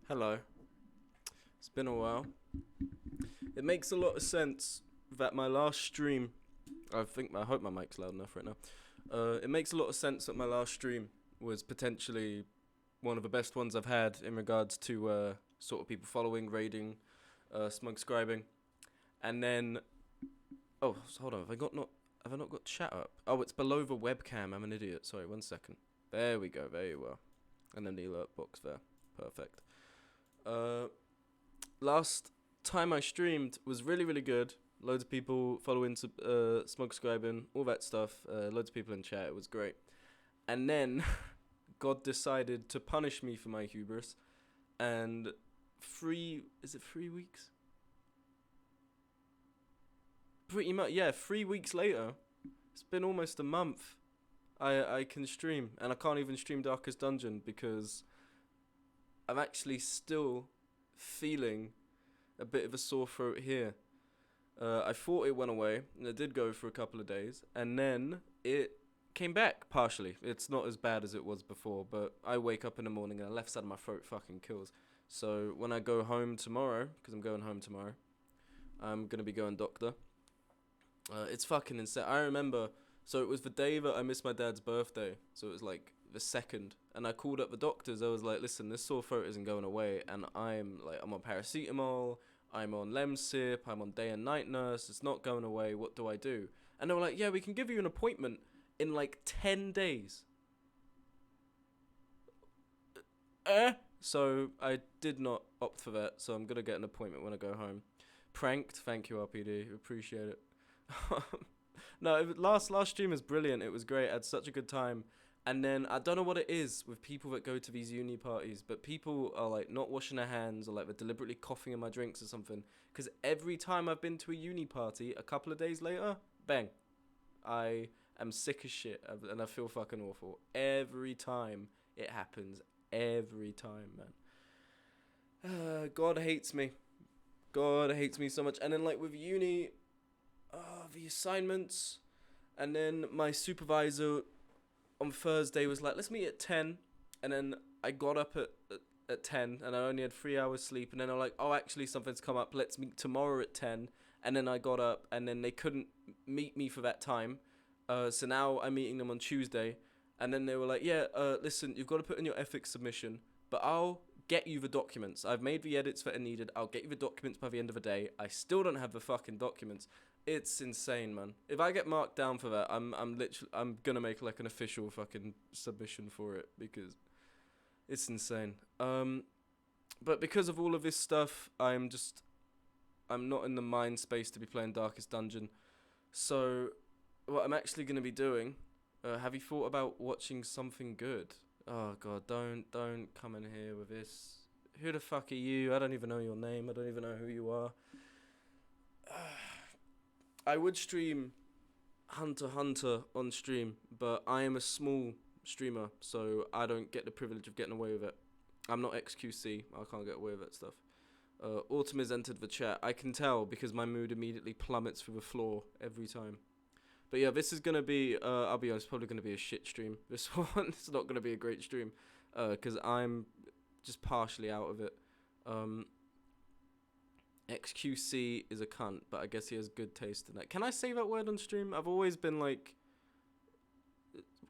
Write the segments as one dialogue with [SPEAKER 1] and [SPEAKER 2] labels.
[SPEAKER 1] Hello. It's been a while. It makes a lot of sense that my last stream. I hope my mic's loud enough right now. It makes a lot of sense that my last stream was potentially one of the best ones I've had in regards to sort of people following, raiding, smug scribing, and then hold on. Have I not got chat up? Oh, it's below the webcam. I'm an idiot. Sorry, 1 second. There we go. There you are. And then the alert box there. Perfect. Uh, Last time I streamed was really, really good. Loads of people following, smug scribing, all that stuff. Loads of people in chat. It was great. And then God decided to punish me for my hubris. And is it 3 weeks? Pretty much, yeah, 3 weeks later. It's been almost a month. I can stream. And I can't even stream Darkest Dungeon because I'm actually still feeling a bit of a sore throat here. I thought it went away, and it did go for a couple of days, and then it came back partially. It's not as bad as it was before, but I wake up in the morning and the left side of my throat fucking kills. So when I go home tomorrow, because I'm going home tomorrow, I'm gonna be going doctor. It's fucking insane. I remember, so it was the day that I missed my dad's birthday, so it was like the second, and I called up the doctors. I was like, listen, this sore throat isn't going away, and I'm on paracetamol, I'm on Lemsip, I'm on day and night nurse, it's not going away, what do I do? And they were like, yeah, we can give you an appointment in like 10 days. So I did not opt for that, so I'm gonna get an appointment when I go home. Pranked, thank you RPD, appreciate it. No, last stream was brilliant. It was great. I had such a good time. And then I don't know what it is with people that go to these uni parties, but people are like not washing their hands, or like they're deliberately coughing in my drinks or something. Because every time I've been to a uni party, a couple of days later, bang, I am sick as shit and I feel fucking awful. Every time it happens. Every time, man. God hates me. God hates me so much. And then like with uni, the assignments, and then my supervisor on Thursday was like, let's meet at 10, and then I got up at 10, and I only had 3 hours sleep, and then I'm like, oh, actually, something's come up, let's meet tomorrow at 10, and then I got up, and then they couldn't meet me for that time, so now I'm meeting them on Tuesday, and then they were like, yeah, listen, you've got to put in your ethics submission, but I'll get you the documents. I've made the edits that are needed. I'll get you the documents by the end of the day. I still don't have the fucking documents. It's insane, man. If I get marked down for that, I'm gonna make like an official fucking submission for it because it's insane. But because of all of this stuff, I'm not in the mind space to be playing Darkest Dungeon. So what I'm actually gonna be doing, have you thought about watching something good? Oh god, don't come in here with this. Who the fuck are you? I don't even know your name. I don't even know who you are. I would stream Hunter x Hunter on stream, but I am a small streamer, so I don't get the privilege of getting away with it. I'm not XQC. I can't get away with that stuff. Autumn has entered the chat. I can tell because my mood immediately plummets through the floor every time. But yeah, this is going to be, I'll be honest, probably going to be a shit stream. This one, it's not going to be a great stream, because I'm just partially out of it. XQC is a cunt, but I guess he has good taste in that. Can I say that word on stream? I've always been, like,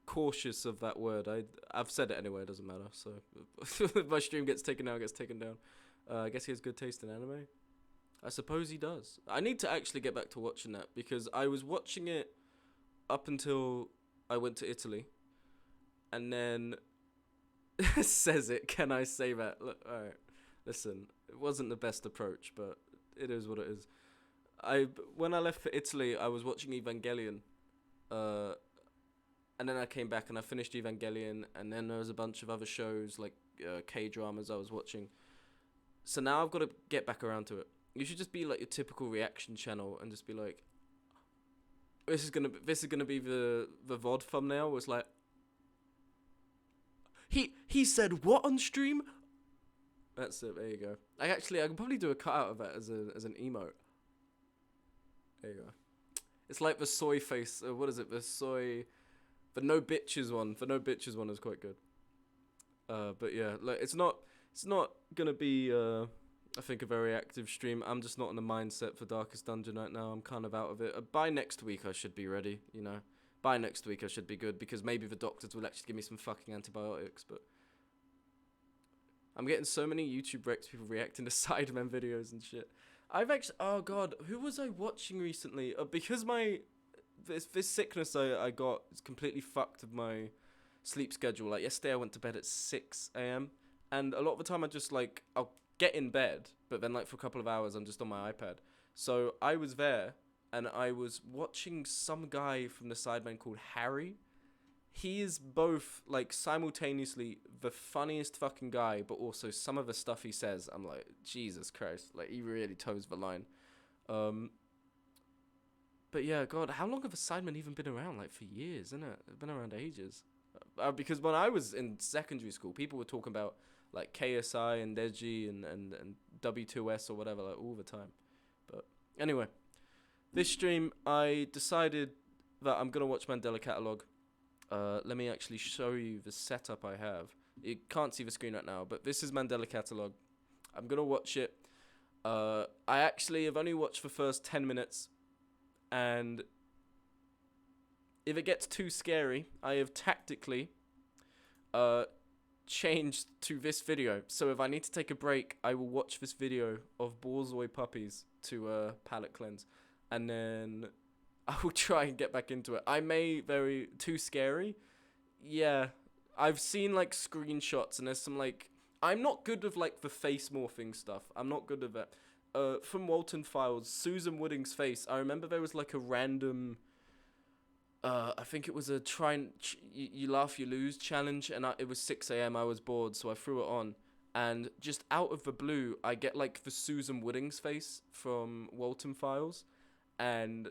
[SPEAKER 1] cautious of that word. I've said it anyway, it doesn't matter, so if my stream gets taken down, it gets taken down. I guess he has good taste in anime. I suppose he does. I need to actually get back to watching that, because I was watching it up until I went to Italy, and then says it. Can I say that? Look, all right, listen. It wasn't the best approach, but it is what it is. When I left for Italy, I was watching Evangelion, and then I came back and I finished Evangelion, and then there was a bunch of other shows like K-dramas I was watching. So now I've got to get back around to it. You should just be like your typical reaction channel and just be like, this is gonna be the VOD thumbnail. Was like, he said what on stream? That's it. There you go. I can probably do a cutout of that as an emote. There you go. It's like the soy face. What is it? The no bitches one. The no bitches one is quite good. But yeah, like it's not It's not gonna be, I think, a very active stream. I'm just not in the mindset for Darkest Dungeon right now. I'm kind of out of it. By next week, I should be ready, you know. By next week, I should be good, because maybe the doctors will actually give me some fucking antibiotics, but... I'm getting so many YouTube Rex people reacting to Sidemen videos and shit. I've actually... Oh, God. Who was I watching recently? Because this sickness I got is completely fucked with my sleep schedule. Like, yesterday I went to bed at 6 a.m. And a lot of the time I just, like... I'll get in bed, but then, like, for a couple of hours I'm just on my iPad. So I was there, and I was watching some guy from the Sidemen called Harry. He is both, like, simultaneously the funniest fucking guy, but also some of the stuff he says, I'm like, Jesus Christ. Like, he really toes the line. But yeah, God, how long have the Sidemen even been around? Like, for years, isn't it? They've been around ages. Because when I was in secondary school, people were talking about, like, KSI and Deji and W2S or whatever, like, all the time. But anyway, this stream, I decided that I'm going to watch Mandela Catalogue. Let me actually show you the setup I have. You can't see the screen right now, but this is Mandela Catalogue. I'm going to watch it. I actually have only watched the first 10 minutes, and if it gets too scary, I have tactically changed to this video. So if I need to take a break, I will watch this video of Borzoi puppies to palate cleanse, and then I will try and get back into it. I may too scary. Yeah, I've seen, like, screenshots, and there's some, like... I'm not good with, like, the face morphing stuff. I'm not good at that. From Walton Files, Susan Wooding's face, I remember there was, like, a random... I think it was a you laugh, you lose challenge, and it was 6 a.m. I was bored, so I threw it on. And just out of the blue, I get, like, the Susan Wooding's face from Walton Files, and...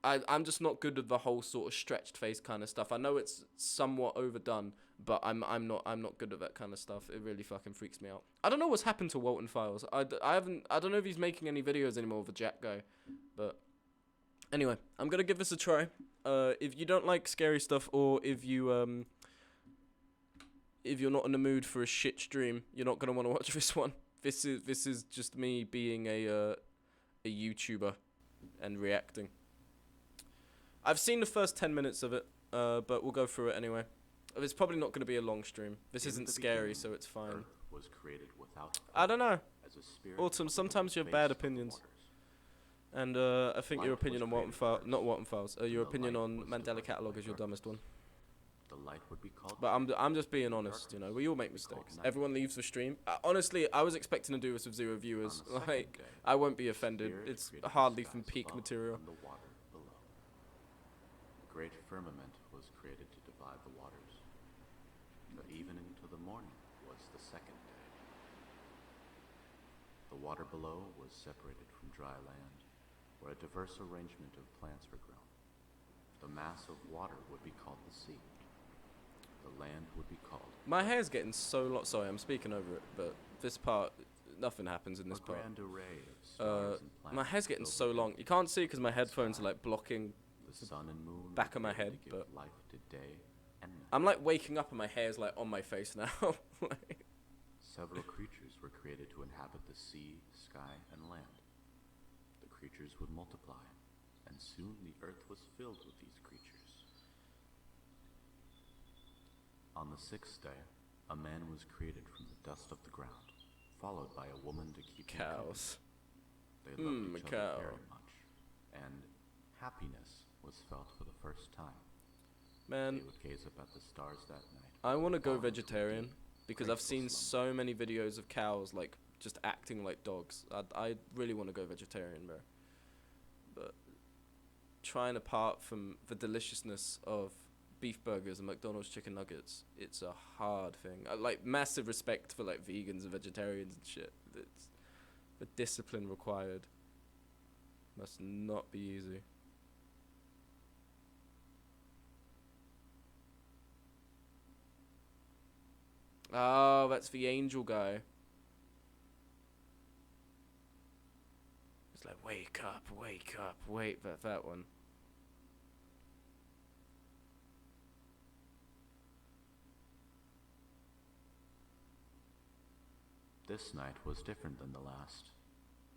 [SPEAKER 1] I'm just not good with the whole sort of stretched face kind of stuff. I know it's somewhat overdone, but I'm not good at that kind of stuff. It really fucking freaks me out. I don't know what's happened to Walton Files. I don't know if he's making any videos anymore with the Jack guy, but anyway, I'm gonna give this a try. If you don't like scary stuff, or if you're not in the mood for a shit stream, you're not gonna want to watch this one. This is just me being a YouTuber and reacting. I've seen the first 10 minutes of it, but we'll go through it anyway. It's probably not going to be a long stream. This isn't scary, so it's fine.
[SPEAKER 2] Was created without
[SPEAKER 1] I don't know. Autumn, sometimes you have bad opinions. And I think your opinion on your opinion on Mandela Catalogue is your dumbest one.
[SPEAKER 2] The light would be called,
[SPEAKER 1] but I'm just being honest, you know. We all make mistakes. Everyone leaves the stream. Honestly, I was expecting to do this with 0 viewers. Like, I won't be offended. It's hardly from peak material.
[SPEAKER 2] The great firmament was created to divide the waters. The evening to the morning was the second day. The water below was separated from dry land, where a diverse arrangement of plants were grown. The mass of water would be called the sea. The land would be called...
[SPEAKER 1] My hair's getting so long. Sorry, I'm speaking over it, but this part, nothing happens in this part.
[SPEAKER 2] Grand array of stars and planets.
[SPEAKER 1] My hair's getting so long. You can't see it because my headphones are, like, blocking
[SPEAKER 2] the sun and moon
[SPEAKER 1] back of my head, but
[SPEAKER 2] life to day and night.
[SPEAKER 1] I'm, like, waking up and my hair's, like, on my face now.
[SPEAKER 2] Several creatures were created to inhabit the sea, sky, and land. The creatures would multiply, and soon the earth was filled with these creatures. On the 6th day, a man was created from the dust of the ground, followed by a woman to keep
[SPEAKER 1] cows.
[SPEAKER 2] They loved each other very much, and happiness was felt for the first time.
[SPEAKER 1] Man,
[SPEAKER 2] they would gaze up at the stars that night.
[SPEAKER 1] I want to go vegetarian because I've seen so many videos of cows, like, just acting like dogs. I really want to go vegetarian, bro. But trying apart from the deliciousness of beef burgers and McDonald's chicken nuggets, it's a hard thing. Like, massive respect for, like, vegans and vegetarians and shit. It's the discipline required must not be easy. Oh, that's the angel guy. It's like, wake up, wait, that one.
[SPEAKER 2] This night was different than the last.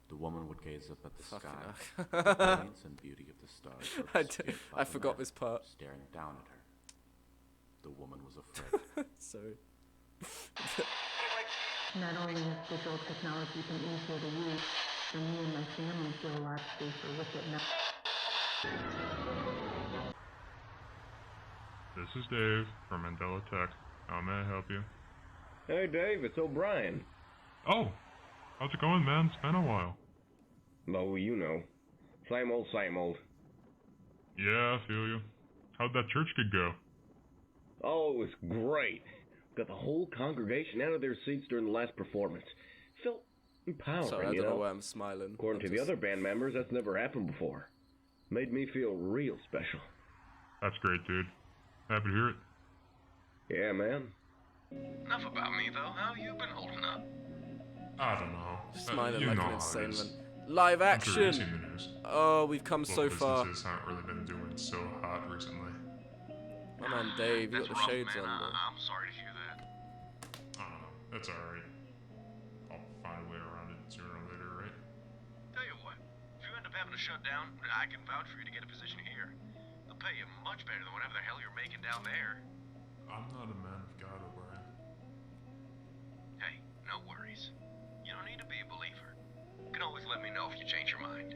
[SPEAKER 2] The woman would gaze up at the
[SPEAKER 1] Fucking
[SPEAKER 2] sky. The brilliance and beauty of the stars were obscured by
[SPEAKER 1] I
[SPEAKER 2] the
[SPEAKER 1] forgot
[SPEAKER 2] man
[SPEAKER 1] this part.
[SPEAKER 2] staring down at her. The woman was afraid.
[SPEAKER 1] Sorry.
[SPEAKER 3] Not only has digital technology been easier to use, but me and my family feel a lot safer with it now.
[SPEAKER 4] This is Dave from Mandela Tech. How may I help you?
[SPEAKER 5] Hey Dave, it's O'Brien.
[SPEAKER 4] Oh, how's it going, man? It's been a while.
[SPEAKER 5] Oh, you know. Same old, same old.
[SPEAKER 4] Yeah, I feel you. How'd that church gig go?
[SPEAKER 5] Oh, it was great. Got the whole congregation out of their seats during the last performance. Felt empowering,
[SPEAKER 1] Sorry, I
[SPEAKER 5] you
[SPEAKER 1] don't know
[SPEAKER 5] know?
[SPEAKER 1] why I'm smiling.
[SPEAKER 5] According to the other band members, that's never happened before. Made me feel real special.
[SPEAKER 4] That's great, dude. Happy to hear it.
[SPEAKER 5] Yeah, man.
[SPEAKER 6] Enough about me, though. How you been holding up?
[SPEAKER 4] I don't know.
[SPEAKER 1] Smiling
[SPEAKER 4] you
[SPEAKER 1] like
[SPEAKER 4] know
[SPEAKER 1] an
[SPEAKER 4] how
[SPEAKER 1] insane
[SPEAKER 4] it is.
[SPEAKER 1] man. Live
[SPEAKER 4] I'm sure you've
[SPEAKER 1] action!
[SPEAKER 4] seen the news.
[SPEAKER 1] Oh, we've come so
[SPEAKER 4] Local
[SPEAKER 1] far.
[SPEAKER 4] businesses haven't really been doing so hot recently.
[SPEAKER 1] My man Dave, you got
[SPEAKER 6] That's
[SPEAKER 1] the
[SPEAKER 6] rough,
[SPEAKER 1] shades
[SPEAKER 6] man.
[SPEAKER 1] on, bro.
[SPEAKER 6] I'm sorry to hear that.
[SPEAKER 4] I don't know. That's alright. I'll find a way around it sooner or later, right?
[SPEAKER 6] Tell you what, if you end up having to shut down, I can vouch for you to get a position here. They'll pay you much better than whatever the hell you're making down there.
[SPEAKER 4] I'm not a man of God, O'Brien.
[SPEAKER 6] Hey, no worries. You don't need to be a believer. You can always let me know if you change your mind.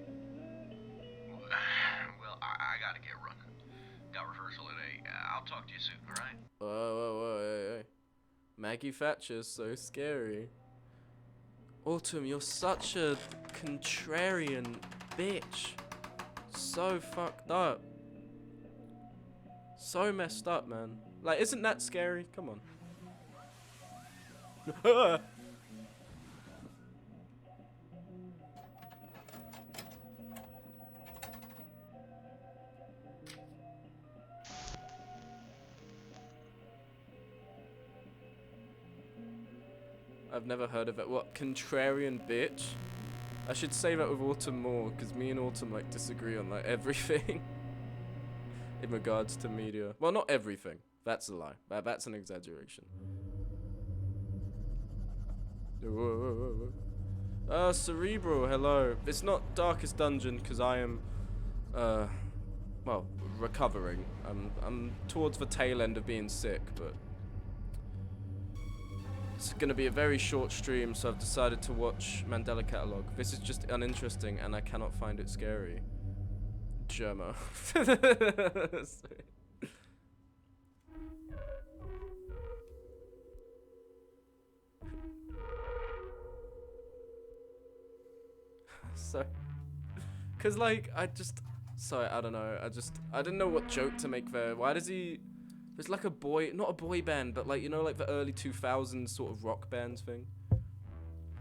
[SPEAKER 6] Well, I gotta get running. Got rehearsal at 8. I'll talk to you soon, alright?
[SPEAKER 1] Whoa, hey. Maggie Thatcher's so scary. Autumn, you're such a contrarian bitch. So fucked up. So messed up, man. Like, isn't that scary? Come on. I've never heard of it. What? Contrarian bitch? I should say that with Autumn more, because me and Autumn, like, disagree on, like, everything. In regards to media. Well, not everything. That's a lie. That's an exaggeration. Cerebral, hello. It's not Darkest Dungeon, because I am, well, recovering. I'm towards the tail end of being sick, but it's gonna be a very short stream, so I've decided to watch Mandela Catalog. This is just uninteresting, and I cannot find it scary. Germo. So, cause like I don't know. I didn't know what joke to make there. Why does he? There's like a boy, not a boy band, but like, you know, like the early 2000s sort of rock band thing.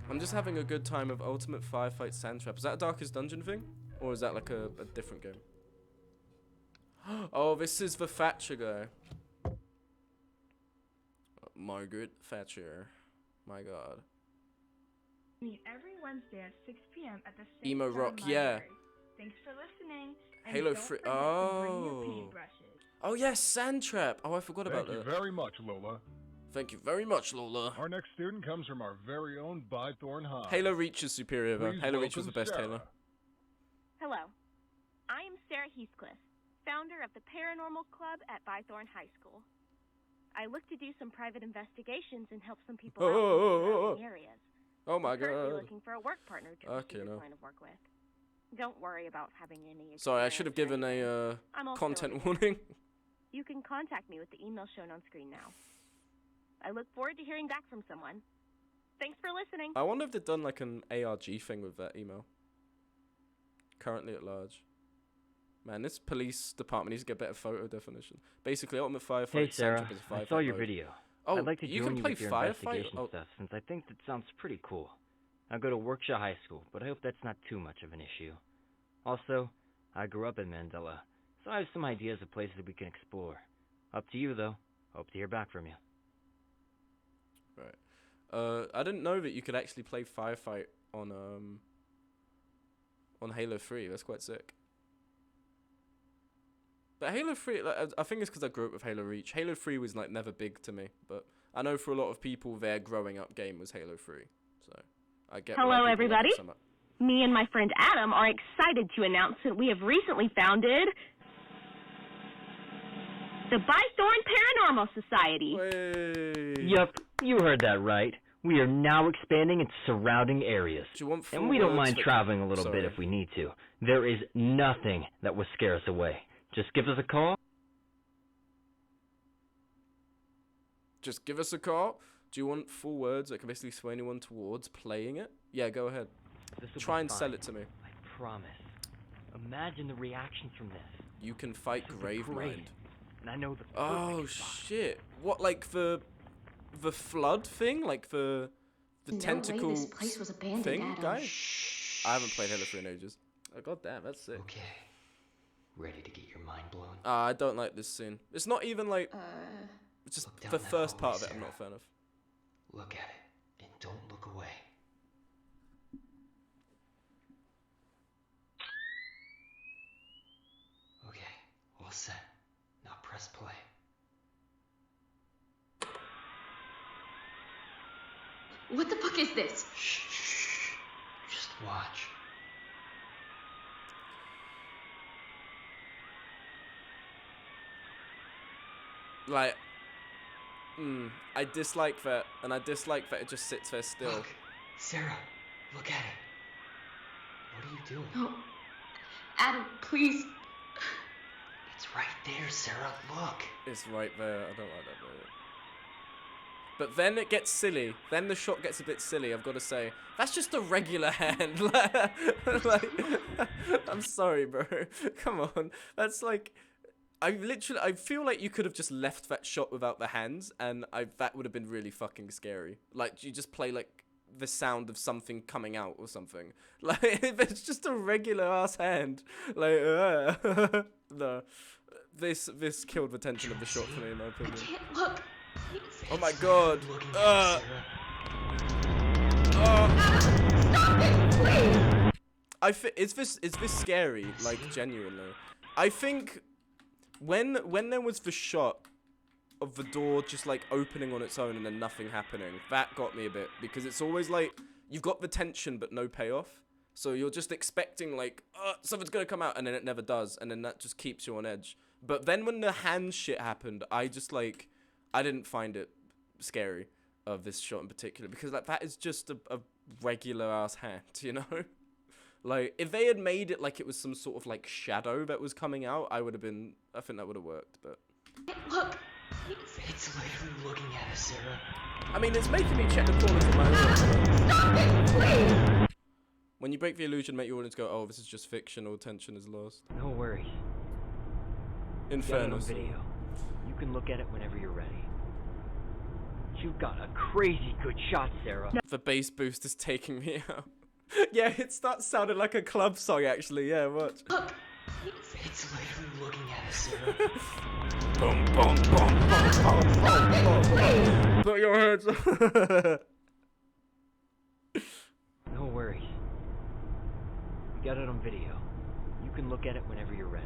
[SPEAKER 1] I'm just having a good time of Ultimate Firefight Sandtrap. Is that a Darkest Dungeon thing? Or is that like a different game? Oh, this is the Thatcher guy. Margaret Thatcher. My god.
[SPEAKER 7] Meet every Wednesday at 6 p.m. at the St.
[SPEAKER 1] Emo
[SPEAKER 7] John
[SPEAKER 1] rock, yeah.
[SPEAKER 7] Library. Thanks for listening. And
[SPEAKER 1] Halo
[SPEAKER 7] don't
[SPEAKER 1] Free.
[SPEAKER 7] forget to bring your paintbrushes.
[SPEAKER 1] Oh yes, Sandtrap. Oh, I forgot about
[SPEAKER 8] Thank you
[SPEAKER 1] that.
[SPEAKER 8] very much, Lola.
[SPEAKER 1] Thank you very much, Lola.
[SPEAKER 8] Our next student comes from our very own Bythorn High.
[SPEAKER 1] Halo Reach is superior though.
[SPEAKER 8] Please
[SPEAKER 1] Halo Reach was the
[SPEAKER 8] welcome
[SPEAKER 1] best
[SPEAKER 8] Sarah.
[SPEAKER 1] Halo.
[SPEAKER 9] Hello. I am Sarah Heathcliff, founder of the Paranormal Club at Bythorn High School. I look to do some private investigations and help some people out in surrounding areas.
[SPEAKER 1] Oh my
[SPEAKER 9] I'm currently
[SPEAKER 1] god.
[SPEAKER 9] looking for a work partner to
[SPEAKER 1] Okay,
[SPEAKER 9] pursue this
[SPEAKER 1] no.
[SPEAKER 9] line of work with. Don't worry about having any
[SPEAKER 1] Sorry, I should have
[SPEAKER 9] experience
[SPEAKER 1] given
[SPEAKER 9] or
[SPEAKER 1] a
[SPEAKER 9] anything. I'm also
[SPEAKER 1] content
[SPEAKER 9] an
[SPEAKER 1] warning.
[SPEAKER 9] You can contact me with the email shown on screen now. I look forward to hearing back from someone. Thanks for listening.
[SPEAKER 1] I wonder if they've done like an ARG thing with that email. Currently at large. Man, this police department needs to get better photo definition. Basically, Ultimate Firefight.
[SPEAKER 10] Hey Sarah,
[SPEAKER 1] Sandtrap is a
[SPEAKER 10] I
[SPEAKER 1] firefight
[SPEAKER 10] saw your
[SPEAKER 1] mode.
[SPEAKER 10] video.
[SPEAKER 1] Oh,
[SPEAKER 10] I'd like to
[SPEAKER 1] you
[SPEAKER 10] join
[SPEAKER 1] can
[SPEAKER 10] you
[SPEAKER 1] play
[SPEAKER 10] with your
[SPEAKER 1] firefight?
[SPEAKER 10] investigation
[SPEAKER 1] Oh.
[SPEAKER 10] stuff since I think that sounds pretty cool. I go to Workshop High School, but I hope that's not too much of an issue. Also, I grew up in Mandela, so I have some ideas of places we can explore. Up to you though. Hope to hear back from you.
[SPEAKER 1] Right. I didn't know that you could actually play firefight on Halo 3. That's quite sick. But Halo 3, like, I think it's because I grew up with Halo Reach. Halo 3 was like never big to me, but I know for a lot of people their growing up game was Halo 3. So So I get.
[SPEAKER 9] Hello,
[SPEAKER 1] why people love
[SPEAKER 9] everybody.
[SPEAKER 1] it so much.
[SPEAKER 9] Me and my friend Adam are excited to announce that we have recently founded the Bythorn Paranormal Society.
[SPEAKER 1] Way.
[SPEAKER 10] Yup, you heard that right. We are now expanding into surrounding areas.
[SPEAKER 1] Do you want
[SPEAKER 10] And
[SPEAKER 1] full
[SPEAKER 10] we don't
[SPEAKER 1] words
[SPEAKER 10] mind
[SPEAKER 1] for-
[SPEAKER 10] traveling a little
[SPEAKER 1] Sorry.
[SPEAKER 10] bit if we need to. There is nothing that will scare us away. Just give us a call.
[SPEAKER 1] Just give us a call. Do you want full words that can basically sway anyone towards playing it? Yeah, go ahead.
[SPEAKER 10] This will
[SPEAKER 1] Try
[SPEAKER 10] be
[SPEAKER 1] and
[SPEAKER 10] fine.
[SPEAKER 1] sell it to me.
[SPEAKER 10] I promise. Imagine the reactions from this.
[SPEAKER 1] You can fight
[SPEAKER 10] This will be
[SPEAKER 1] Grave
[SPEAKER 10] great.
[SPEAKER 1] Mind.
[SPEAKER 10] And I know the
[SPEAKER 1] Oh
[SPEAKER 10] perfect spot.
[SPEAKER 1] shit! What, like the flood thing, like the tentacle
[SPEAKER 11] this place was abandoned,
[SPEAKER 1] thing,
[SPEAKER 11] Adam.
[SPEAKER 1] guy? I haven't played Halo 3 in ages. Oh god damn, that's sick.
[SPEAKER 10] Okay. Ready to get your mind blown?
[SPEAKER 1] I don't like this scene. It's not even like it's just
[SPEAKER 10] Look down
[SPEAKER 1] the
[SPEAKER 10] that
[SPEAKER 1] first part
[SPEAKER 10] hallway,
[SPEAKER 1] of it. I'm not a
[SPEAKER 10] Sarah.
[SPEAKER 1] fan of.
[SPEAKER 10] Look at it, and don't look away. Okay, all set. Now press play.
[SPEAKER 11] What the fuck is this?
[SPEAKER 10] Shh. Just watch.
[SPEAKER 1] Like, I dislike that, and I dislike that it just sits there still.
[SPEAKER 10] Look, Sarah, look at it. What are you doing?
[SPEAKER 11] No. Adam, please.
[SPEAKER 10] It's right there, Sarah. Look.
[SPEAKER 1] It's right there. I don't like that bit. But then it gets silly. Then the shot gets a bit silly, I've got to say. That's just a regular hand. Like, I'm sorry, bro. Come on. That's like... I feel like you could have just left that shot without the hands, and that would have been really fucking scary. Like, you just play, like, the sound of something coming out or something. Like, if it's just a regular-ass hand, like, no. This killed the tension of the shot for me, in my
[SPEAKER 11] I
[SPEAKER 1] opinion.
[SPEAKER 11] can't look. Please.
[SPEAKER 1] Oh my god.
[SPEAKER 10] Looking at Sarah.
[SPEAKER 1] Is this scary? Like, genuinely. I think when there was the shot of the door just like opening on its own and then nothing happening, that got me a bit, because it's always like you've got the tension but no payoff. So you're just expecting like, something's gonna come out, and then it never does, and then that just keeps you on edge. But then when the hand shit happened, I didn't find it scary of this shot in particular, because like that is just a regular ass hand, you know? Like, if they had made it like it was some sort of like shadow that was coming out, I think that would have worked, but...
[SPEAKER 11] Look. Please.
[SPEAKER 10] It's literally looking at us, Sarah.
[SPEAKER 1] I mean, it's making me check the corners of my room.
[SPEAKER 11] Stop it, please.
[SPEAKER 1] When you break the illusion, make your audience go, oh, this is just fiction, all tension is lost.
[SPEAKER 10] No worries.
[SPEAKER 1] In
[SPEAKER 10] Got it on
[SPEAKER 1] fairness.
[SPEAKER 10] video. You can look at it whenever you're ready. You got a crazy good shot, Sarah.
[SPEAKER 1] The bass boost is taking me out. Yeah, it starts sounding like a club song, actually. Yeah, watch.
[SPEAKER 11] Look. Please.
[SPEAKER 10] It's literally looking at us, Sarah.
[SPEAKER 1] Boom, boom, boom, boom, boom, boom, boom. Put your hands up.
[SPEAKER 10] No worries. We got it on video. You can look at it whenever you're ready.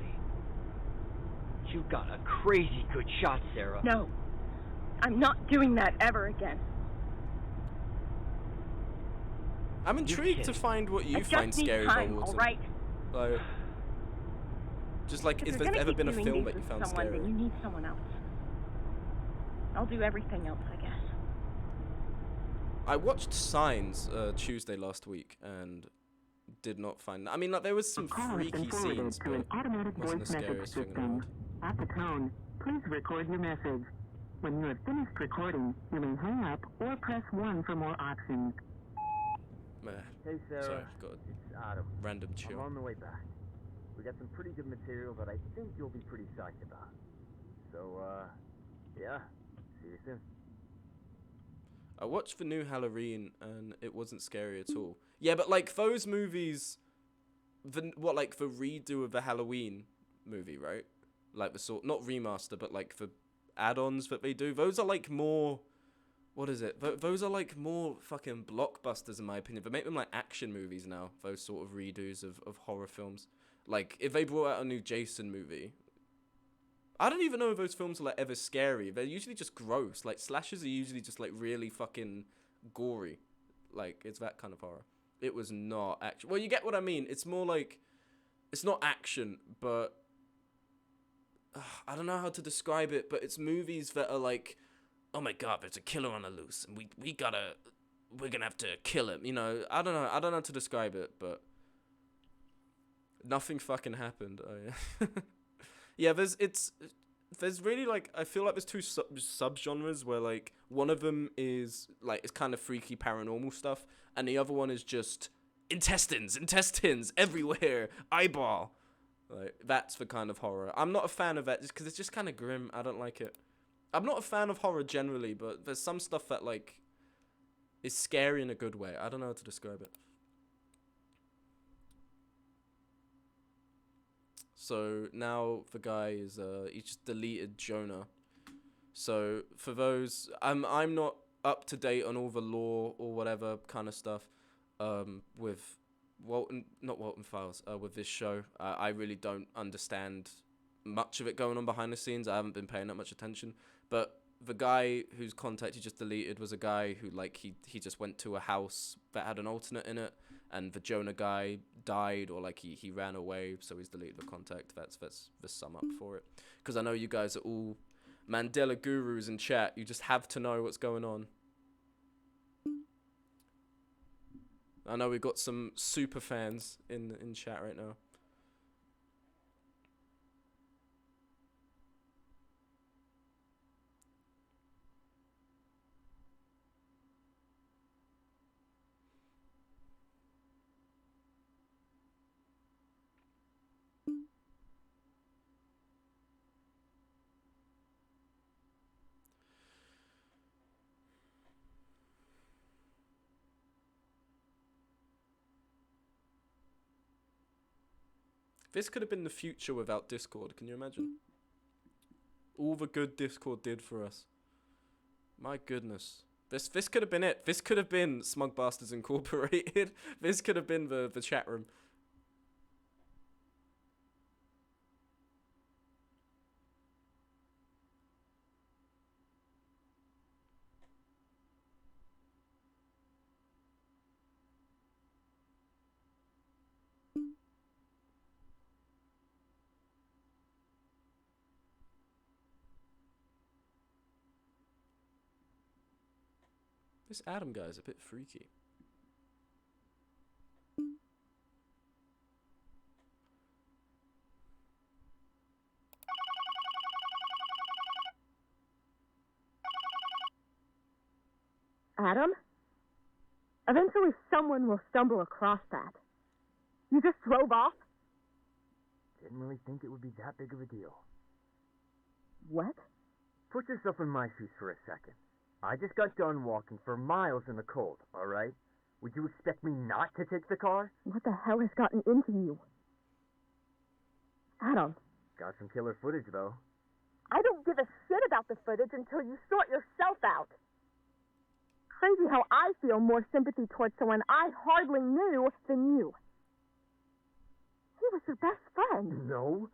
[SPEAKER 10] You got a crazy good shot, Sarah.
[SPEAKER 9] No. I'm not doing that ever again.
[SPEAKER 1] I'm intrigued to find what you
[SPEAKER 9] I
[SPEAKER 1] find
[SPEAKER 9] just need
[SPEAKER 1] scary
[SPEAKER 9] time,
[SPEAKER 1] about Watson.
[SPEAKER 9] alright?
[SPEAKER 1] Like, just like,
[SPEAKER 9] If
[SPEAKER 1] is
[SPEAKER 9] you're
[SPEAKER 1] there
[SPEAKER 9] gonna
[SPEAKER 1] ever
[SPEAKER 9] keep
[SPEAKER 1] been a
[SPEAKER 9] doing
[SPEAKER 1] film
[SPEAKER 9] these
[SPEAKER 1] that you
[SPEAKER 9] with
[SPEAKER 1] found
[SPEAKER 9] someone,
[SPEAKER 1] scary?
[SPEAKER 9] then you need someone else. I'll do everything else, I guess.
[SPEAKER 1] I watched Signs Tuesday last week and did not find. I mean, like, there was some freaky scenes,
[SPEAKER 3] to an
[SPEAKER 1] but
[SPEAKER 3] automatic
[SPEAKER 1] wasn't the
[SPEAKER 3] voice message
[SPEAKER 1] scariest thing in the
[SPEAKER 3] system.
[SPEAKER 1] world.
[SPEAKER 3] At the tone, please record your message. When you have finished recording, you may hang up or press 1 for more options.
[SPEAKER 1] Meh.
[SPEAKER 12] Hey Sarah,
[SPEAKER 1] Sorry, got a
[SPEAKER 12] it's Adam.
[SPEAKER 1] random
[SPEAKER 12] I'm
[SPEAKER 1] chill.
[SPEAKER 12] on the way back. We got some pretty good material that I think you'll be pretty psyched about. So, yeah, see you soon.
[SPEAKER 1] I watched the new Halloween and it wasn't scary at all. Yeah, but like those movies, the redo of the Halloween movie, right? Like the sort, not remaster, but like the add-ons that they do. Those are like more, what is it? Those are like more fucking blockbusters in my opinion. They make them like action movies now. Those sort of redos of horror films. Like if they brought out a new Jason movie, I don't even know if those films are like ever scary. They're usually just gross. Like slashers are usually just like really fucking gory. Like, it's that kind of horror. It was not action. Well, you get what I mean. It's more like, it's not action, but I don't know how to describe it, but it's movies that are like, oh my god, there's a killer on the loose, and we're gonna have to kill him. You know, I don't know how to describe it, but nothing fucking happened. Yeah, there's really, like, I feel like there's two subgenres where, like, one of them is like, it's kind of freaky paranormal stuff, and the other one is just intestines everywhere, eyeball. Like, that's the kind of horror. I'm not a fan of that just because it's just kind of grim. I don't like it. I'm not a fan of horror generally, but there's some stuff that, like, is scary in a good way. I don't know how to describe it. So now the guy is he just deleted Jonah. So for those, I'm not up to date on all the lore or whatever kind of stuff with not Walton Files, with this show. I really don't understand much of it going on behind the scenes. I haven't been paying that much attention. But the guy whose contact he just deleted was a guy who, like, he just went to a house that had an alternate in it, and the Jonah guy died, or like he ran away, so he's deleted the contact. That's the sum up for it. Because I know you guys are all Mandela gurus in chat. You just have to know what's going on. I know we've got some super fans in chat right now. This could have been the future without Discord. Can you imagine? All the good Discord did for us. My goodness. This could have been it. This could have been Smug Bastards Incorporated. This could have been the chat room. This Adam guy is a bit freaky.
[SPEAKER 13] Adam? Eventually someone will stumble across that. You just drove off?
[SPEAKER 12] Didn't really think it would be that big of a deal.
[SPEAKER 13] What?
[SPEAKER 12] Put yourself in my shoes for a second. I just got done walking for miles in the cold, alright? Would you expect me not to take the car?
[SPEAKER 13] What the hell has gotten into you? Adam.
[SPEAKER 12] Got some killer footage, though.
[SPEAKER 13] I don't give a shit about the footage until you sort yourself out. Crazy how I feel more sympathy towards someone I hardly knew than you. He was your best friend.
[SPEAKER 12] No,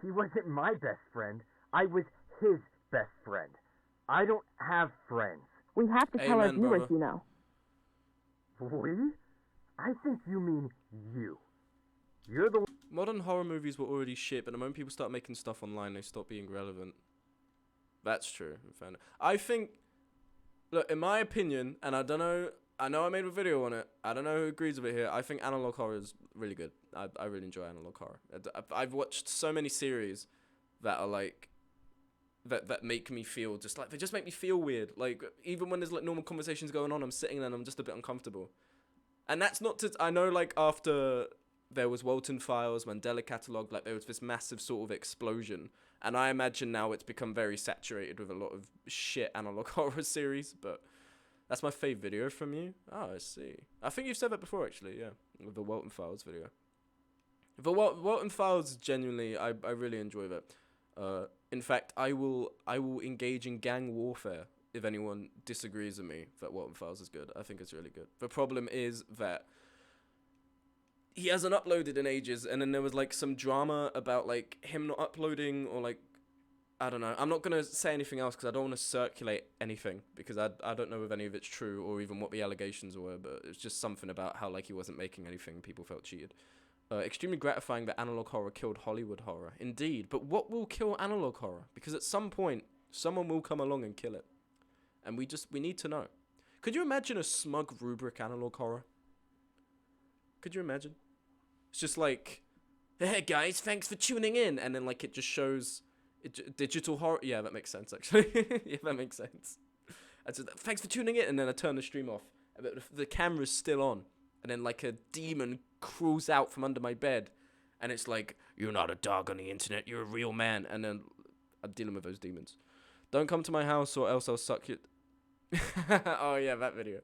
[SPEAKER 12] he wasn't my best friend. I was his best friend. I don't have friends.
[SPEAKER 13] We have to tell our viewers, brother. You know.
[SPEAKER 12] We? I think you mean you. You're the...
[SPEAKER 1] Modern horror movies were already shit, but the moment people start making stuff online, they stop being relevant. That's true. I think... Look, in my opinion, and I don't know... I know I made a video on it. I don't know who agrees with it here. I think analog horror is really good. I really enjoy analog horror. I've watched so many series that are like... That make me feel just like, they just make me feel weird. Like, even when there's like normal conversations going on, I'm sitting there and I'm just a bit uncomfortable. And that's not to, I know, like, after there was Walton Files, Mandela Catalogue, like there was this massive sort of explosion. And I imagine now it's become very saturated with a lot of shit analog horror series, but that's my fave video from you. Oh, I see. I think you've said that before, actually, yeah, with the Walton Files video. The Walton Files, genuinely, I really enjoy that. In fact, I will engage in gang warfare if anyone disagrees with me that Walton Files is good. I think it's really good. The problem is that he hasn't uploaded in ages, and then there was like some drama about like him not uploading, or like I don't know. I'm not going to say anything else because I don't want to circulate anything because I don't know if any of it's true or even what the allegations were, but it's just something about how, like, he wasn't making anything. People felt cheated. Extremely gratifying that analog horror killed Hollywood horror. Indeed. But what will kill analog horror? Because at some point, someone will come along and kill it. And we need to know. Could you imagine a smug rubric analog horror? Could you imagine? It's just like, hey guys, thanks for tuning in. And then, like, it just shows digital horror. Yeah, that makes sense, actually. Yeah, that makes sense. Thanks for tuning in. And then I turn the stream off. The camera's still on. And then, like, a demon crawls out from under my bed. And it's like, you're not a dog on the internet. You're a real man. And then I'm dealing with those demons. Don't come to my house or else I'll suck you. Oh, yeah, that video.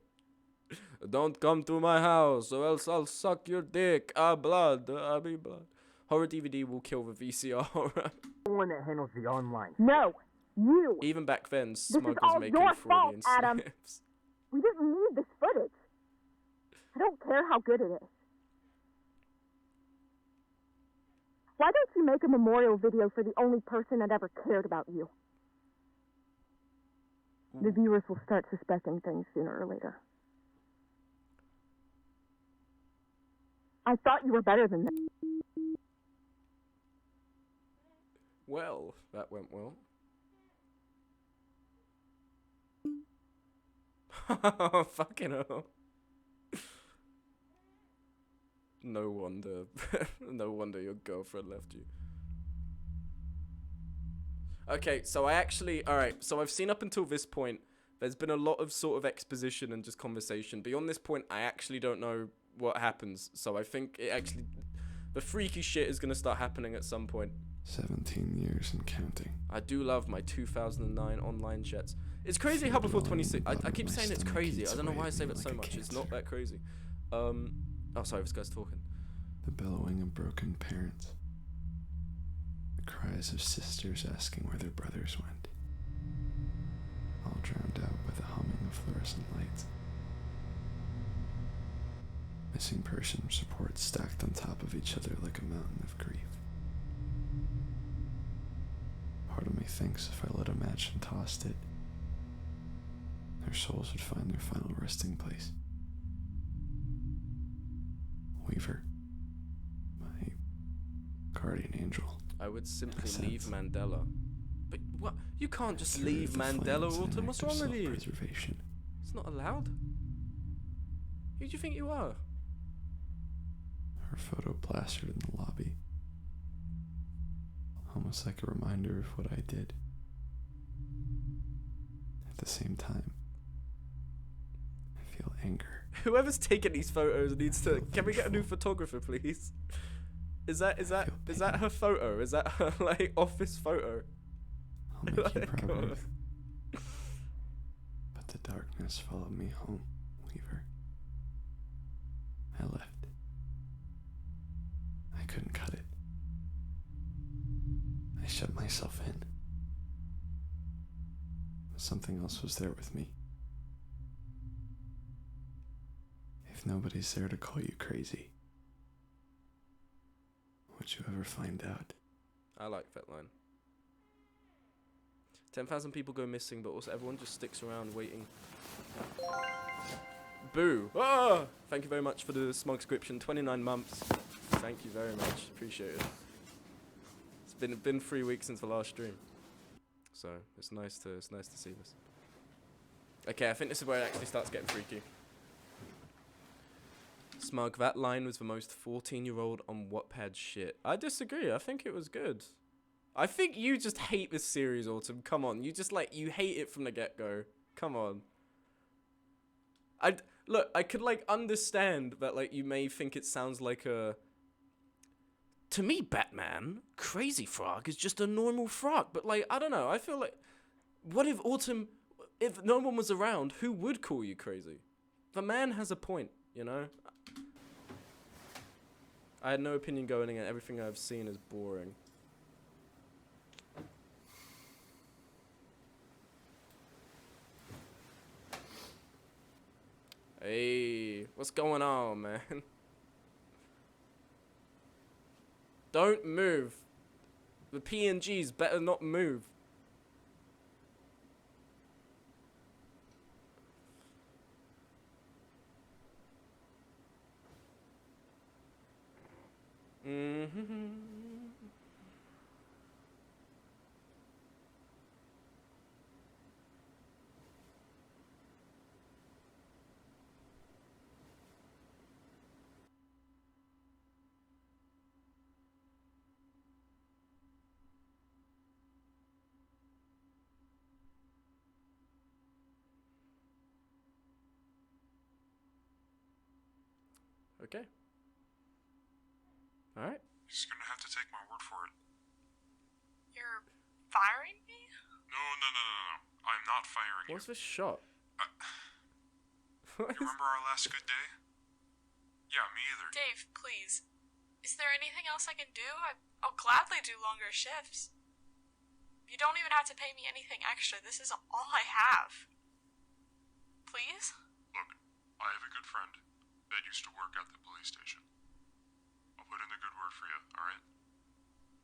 [SPEAKER 1] Don't come to my house or else I'll suck your dick. Blood. Be blood. Horror DVD will kill the VCR horror.
[SPEAKER 12] The one that handles the online.
[SPEAKER 13] No, you.
[SPEAKER 1] Even back then,
[SPEAKER 13] This
[SPEAKER 1] Smug
[SPEAKER 13] is
[SPEAKER 1] was
[SPEAKER 13] all
[SPEAKER 1] making
[SPEAKER 13] your
[SPEAKER 1] Freudian
[SPEAKER 13] fault, Adam.
[SPEAKER 1] slips.
[SPEAKER 13] We didn't need this footage. I don't care how good it is. Why don't you make a memorial video for the only person that ever cared about you? The viewers will start suspecting things sooner or later. I thought you were better than that.
[SPEAKER 1] Well, that went well. Fucking hell. No wonder. No wonder your girlfriend left you. Okay, so alright, so I've seen up until this point, there's been a lot of sort of exposition and just conversation. Beyond this point, I actually don't know what happens. So I think the freaky shit is going to start happening at some point.
[SPEAKER 14] 17 years and counting.
[SPEAKER 1] I do love my 2009 online chats. It's crazy how before 26, I keep saying it's crazy. I don't know why I say that so much. It's not that crazy. Oh, sorry, this guy's talking.
[SPEAKER 14] The bellowing of broken parents. The cries of sisters asking where their brothers went. All drowned out by the humming of fluorescent lights. Missing persons reports stacked on top of each other like a mountain of grief. Part of me thinks if I lit a match and tossed it, their souls would find their final resting place. Weaver, my guardian angel.
[SPEAKER 1] I would simply leave Mandela. But what? You can't just leave Mandela, Autumn. What's wrong with you? It's not allowed. Who do you think you are?
[SPEAKER 14] Her photo plastered in the lobby. Almost like a reminder of what I did. At the same time, I feel anger.
[SPEAKER 1] Whoever's taking these photos needs to. Can we get a new photographer, please? Is that her photo? Is that her like office photo?
[SPEAKER 14] I'll make you proud of. But the darkness followed me home, Weaver. I left. I couldn't cut it. I shut myself in. But something else was there with me. If nobody's there to call you crazy, would you ever find out?
[SPEAKER 1] I like that line. 10,000 people go missing, but also everyone just sticks around waiting. Boo! Ah! Thank you very much for the smug subscription. 29 months. Thank you very much. Appreciate it. It's been 3 weeks since the last stream, so it's nice to see this. Okay, I think this is where it actually starts getting freaky. Smug, that line was the most 14-year-old on Wattpad shit. I disagree. I think it was good. I think you just hate this series, Autumn. Come on. You just, like, you hate it from the get-go. Come on. Look, I could, like, understand that, like, you may think it sounds like a... To me, Batman, Crazy Frog is just a normal frog. But, like, I don't know. I feel like... What if Autumn... If no one was around, who would call you crazy? The man has a point, you know? I had no opinion going in, and everything I've seen is boring. Hey, what's going on, man? Don't move. The PNGs better not move. Okay. Alright.
[SPEAKER 4] You're just gonna have to take my word for it.
[SPEAKER 15] You're firing me?
[SPEAKER 4] No. I'm not firing you.
[SPEAKER 1] What's this shot?
[SPEAKER 4] You remember our last good day? Yeah, me either.
[SPEAKER 15] Dave, please. Is there anything else I can do? I'll gladly do longer shifts. You don't even have to pay me anything extra. This is all I have. Please?
[SPEAKER 4] Look, I have a good friend that used to work at the police station. I'll put in a good word for you, alright?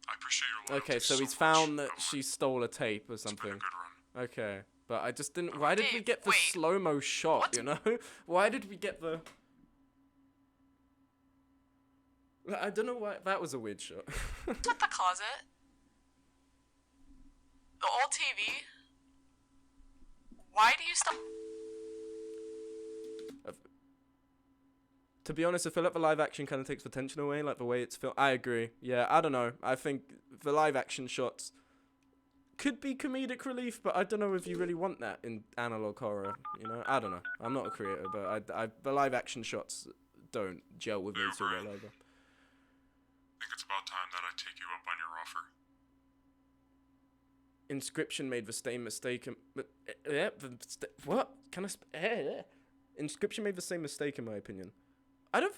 [SPEAKER 4] I appreciate your loyalty.
[SPEAKER 1] Okay, so he's found that she stole a tape or something.
[SPEAKER 4] It's been a good run.
[SPEAKER 1] Okay, but I just didn't. Why did we get the slow-mo shot, you know? Why did we get the. I don't know why. That was a weird shot.
[SPEAKER 15] What's with the closet? The old TV? Why do you still.
[SPEAKER 1] To be honest, I feel like the live action kind of takes the tension away, like the way it's filmed. I agree. Yeah, I don't know. I think the live action shots could be comedic relief, but I don't know if you really want that in analog horror. You know, I don't know. I'm not a creator, but the live action shots don't gel with me too well either.
[SPEAKER 4] I think it's about time that I take you up on your offer.
[SPEAKER 1] Inscription made the same mistake. What? Inscription made the same mistake in my opinion.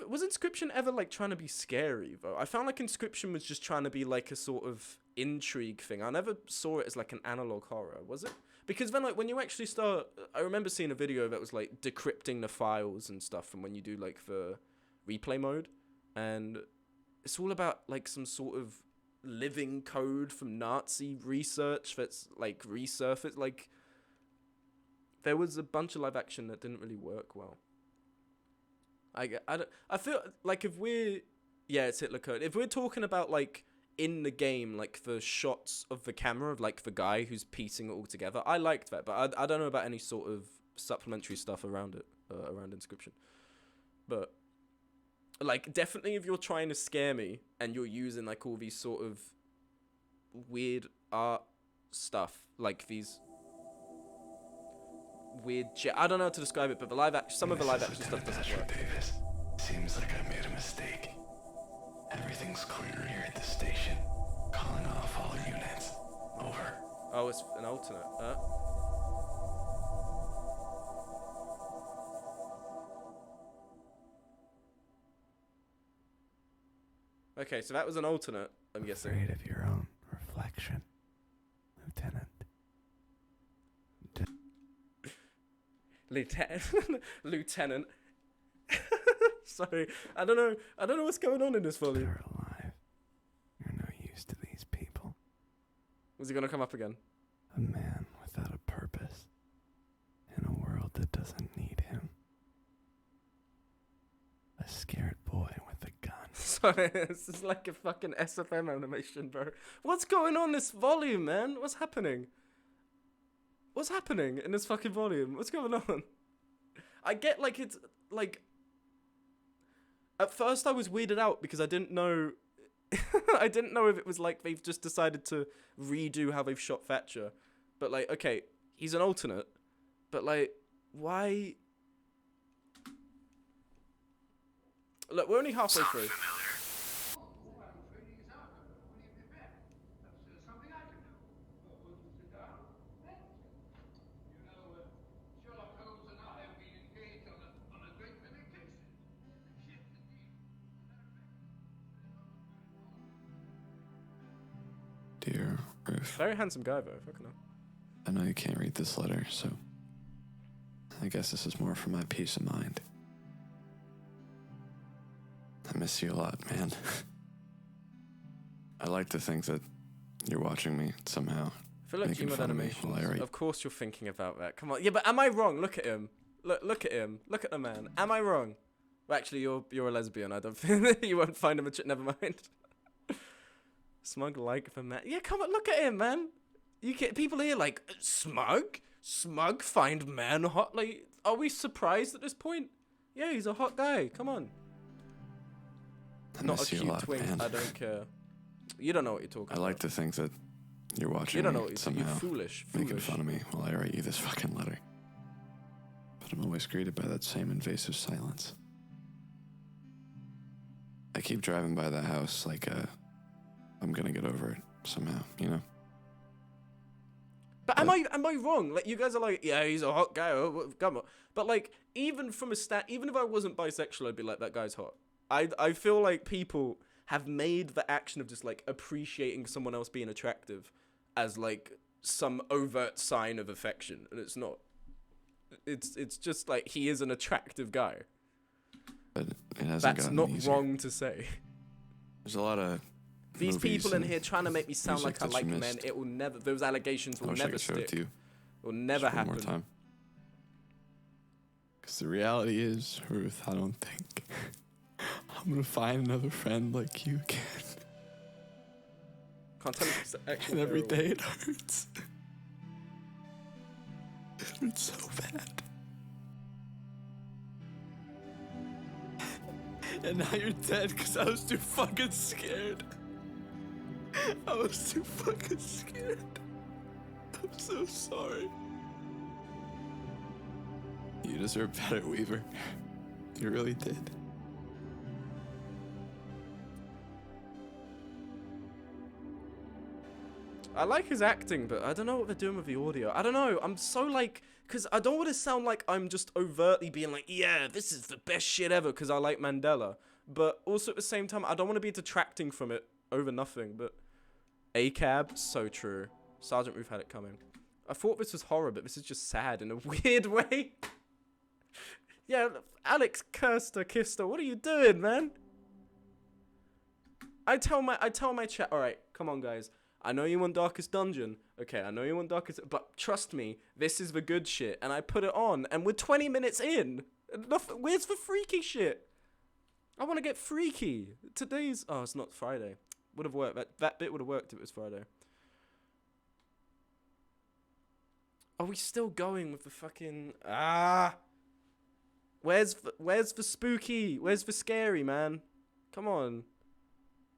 [SPEAKER 1] Was Inscription ever like trying to be scary though? I found like Inscription was just trying to be like a sort of intrigue thing. I never saw it as like an analog horror, was it? Because then like when you actually start, I remember seeing a video that was like decrypting the files and stuff from when you do like the replay mode, and it's all about like some sort of living code from Nazi research that's like resurfaced. Like there was a bunch of live action that didn't really work well. I feel like if we're, yeah, it's Hitler Code. If we're talking about like in the game, like the shots of the camera of like the guy who's piecing it all together, I liked that, but I don't know about any sort of supplementary stuff around it, around Inscription. But like definitely if you're trying to scare me and you're using like all these sort of weird art stuff, like these weird I don't know how to describe it, but the live action, some of the live action stuff doesn't work.
[SPEAKER 14] Davis. Seems like I made a mistake. Everything's clear here at the station. Calling off all units. Over.
[SPEAKER 1] Oh, it's an alternate. Okay, so that was an alternate, I'm guessing.
[SPEAKER 14] Afraid of your own reflection, Lieutenant.
[SPEAKER 1] Lieutenant. Sorry, I don't know what's going on in this volume.
[SPEAKER 14] You're alive. You're no use to these people.
[SPEAKER 1] Was he gonna come up again?
[SPEAKER 14] A man without a purpose, in a world that doesn't need him. A scared boy with a gun.
[SPEAKER 1] Sorry, this is like a fucking SFM animation, bro. What's going on in this volume, man? What's happening? What's happening in this fucking volume? What's going on? I get like it's like. At first I was weirded out because I didn't know. I didn't know if it was like they've just decided to redo how they've shot Thatcher. But like, okay, he's an alternate. But like, why? Look, we're only halfway through.
[SPEAKER 14] Dear Ruth.
[SPEAKER 1] Very handsome guy though, fucking hell.
[SPEAKER 14] I know you can't read this letter, so I guess this is more for my peace of mind. I miss you a lot, man. I like to think that you're watching me somehow.
[SPEAKER 1] I feel like
[SPEAKER 14] making
[SPEAKER 1] human
[SPEAKER 14] fun of me
[SPEAKER 1] animations.
[SPEAKER 14] while I read.
[SPEAKER 1] Of course you're thinking about that. Come on. Yeah, but am I wrong? Look at him. Look at him. Look at the man. Am I wrong? Well, actually, you're a lesbian. I don't think you won't find him. Never mind. Smug like for man. Yeah, come on, look at him, man. You get people here like smug. Smug find man hot. Like, are we surprised at this point? Yeah, he's a hot guy. Come on.
[SPEAKER 14] I
[SPEAKER 1] Not a
[SPEAKER 14] miss you
[SPEAKER 1] cute
[SPEAKER 14] lot,
[SPEAKER 1] twink.
[SPEAKER 14] man.
[SPEAKER 1] I don't care. You don't know what you're talking
[SPEAKER 14] I
[SPEAKER 1] about.
[SPEAKER 14] like to think that you're watching
[SPEAKER 1] You don't know
[SPEAKER 14] me
[SPEAKER 1] what you're
[SPEAKER 14] somehow,
[SPEAKER 1] foolish.
[SPEAKER 14] making fun of me while I write you this fucking letter. But I'm always greeted by that same invasive silence. I keep driving by the house like I'm gonna get over it somehow, you know?
[SPEAKER 1] But am I wrong? Like, you guys are like, yeah, he's a hot guy. Come on. But like, even from a even if I wasn't bisexual, I'd be like, that guy's hot. I feel like people have made the action of just like appreciating someone else being attractive as like some overt sign of affection, and it's not. It's just like he is an attractive guy.
[SPEAKER 14] But it hasn't
[SPEAKER 1] That's
[SPEAKER 14] gotten
[SPEAKER 1] not
[SPEAKER 14] easier.
[SPEAKER 1] wrong to say.
[SPEAKER 14] There's a lot of
[SPEAKER 1] These
[SPEAKER 14] movies
[SPEAKER 1] people in
[SPEAKER 14] and
[SPEAKER 1] here trying to make me sound
[SPEAKER 14] music
[SPEAKER 1] like I
[SPEAKER 14] that you
[SPEAKER 1] like men.
[SPEAKER 14] missed.
[SPEAKER 1] It will never. Those allegations
[SPEAKER 14] I
[SPEAKER 1] will
[SPEAKER 14] wish I
[SPEAKER 1] never
[SPEAKER 14] could show it
[SPEAKER 1] stick.
[SPEAKER 14] to you.
[SPEAKER 1] Will never
[SPEAKER 14] Just one
[SPEAKER 1] happen.
[SPEAKER 14] more time. Because the reality is, Ruth, I don't think I'm gonna find another friend like you again.
[SPEAKER 1] Can't tell if it's actual
[SPEAKER 14] And every
[SPEAKER 1] or-
[SPEAKER 14] day it hurts. It hurts so bad. And now you're dead because I was too fucking scared. I was too fucking scared. I'm so sorry. You deserve better, Weaver. You really did.
[SPEAKER 1] I like his acting, but I don't know what they're doing with the audio. I don't know. I'm so like, because I don't want to sound like I'm just overtly being like, yeah, this is the best shit ever because I like Mandela. But also at the same time, I don't want to be detracting from it over nothing. But ACAB, so true. Sergeant Ruth had it coming. I thought this was horror, but this is just sad in a weird way. Yeah, Alex Kister, what are you doing, man? I tell my chat, all right, come on, guys. I know you want Darkest Dungeon. Okay, I know you want Darkest... But trust me, this is the good shit. And I put it on, and we're 20 minutes in. Where's the freaky shit? I want to get freaky. Today's... Oh, it's not Friday. Would have worked. That bit would have worked if it was Friday. Are we still going with the fucking... Ah! Where's the spooky? Where's the scary, man? Come on.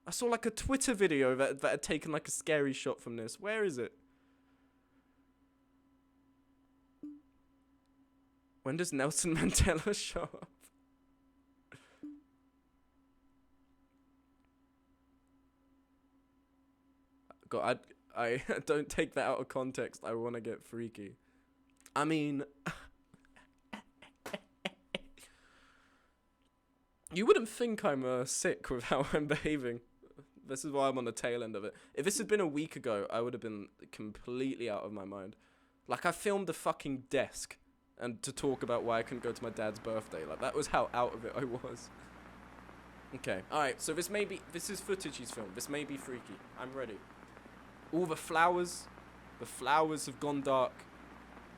[SPEAKER 1] I saw like a Twitter video that had taken like a scary shot from this. Where is it? When does Nelson Mandela show up? God, I don't take that out of context. I want to get freaky. I mean... You wouldn't think I'm sick with how I'm behaving. This is why I'm on the tail end of it. If this had been a week ago, I would have been completely out of my mind. Like, I filmed a fucking desk and to talk about why I couldn't go to my dad's birthday. Like, that was how out of it I was. Okay, alright, so this is footage he's filmed. This may be freaky. I'm ready. All the flowers have gone dark.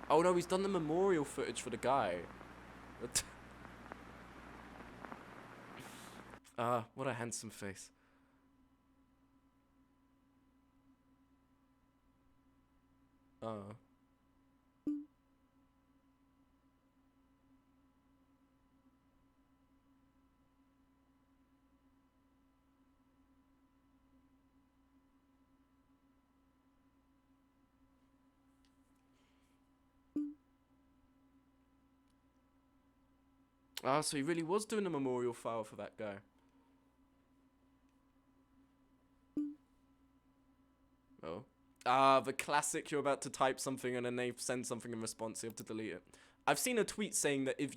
[SPEAKER 1] Oh no, he's done the memorial footage for the guy. Ah, what a handsome face. Oh. Ah, so he really was doing a memorial file for that guy. Oh. Ah, the classic, you're about to type something and then they send something in response, you have to delete it. I've seen a tweet saying that if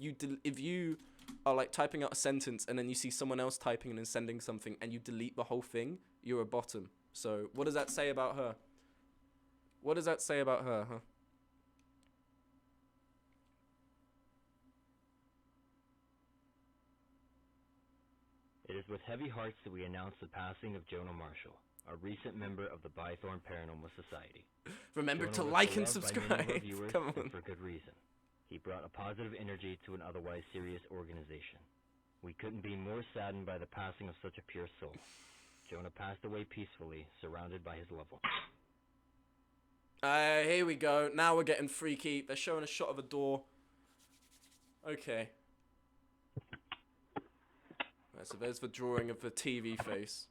[SPEAKER 1] you are like typing out a sentence and then you see someone else typing and then sending something and you delete the whole thing, you're a bottom. So, what does that say about her? What does that say about her, huh?
[SPEAKER 10] It is with heavy hearts that we announce the passing of Jonah Marshall, a recent member of the Bythorn Paranormal Society.
[SPEAKER 1] Remember
[SPEAKER 10] Jonah
[SPEAKER 1] to
[SPEAKER 10] was
[SPEAKER 1] like and
[SPEAKER 10] beloved by many
[SPEAKER 1] subscribe.
[SPEAKER 10] of our viewers,
[SPEAKER 1] Come on.
[SPEAKER 10] and for good reason. He brought a positive energy to an otherwise serious organization. We couldn't be more saddened by the passing of such a pure soul. Jonah passed away peacefully, surrounded by his loved ones.
[SPEAKER 1] Here we go. Now we're getting freaky. They're showing a shot of a door. Okay. Right, so there's the drawing of the TV face.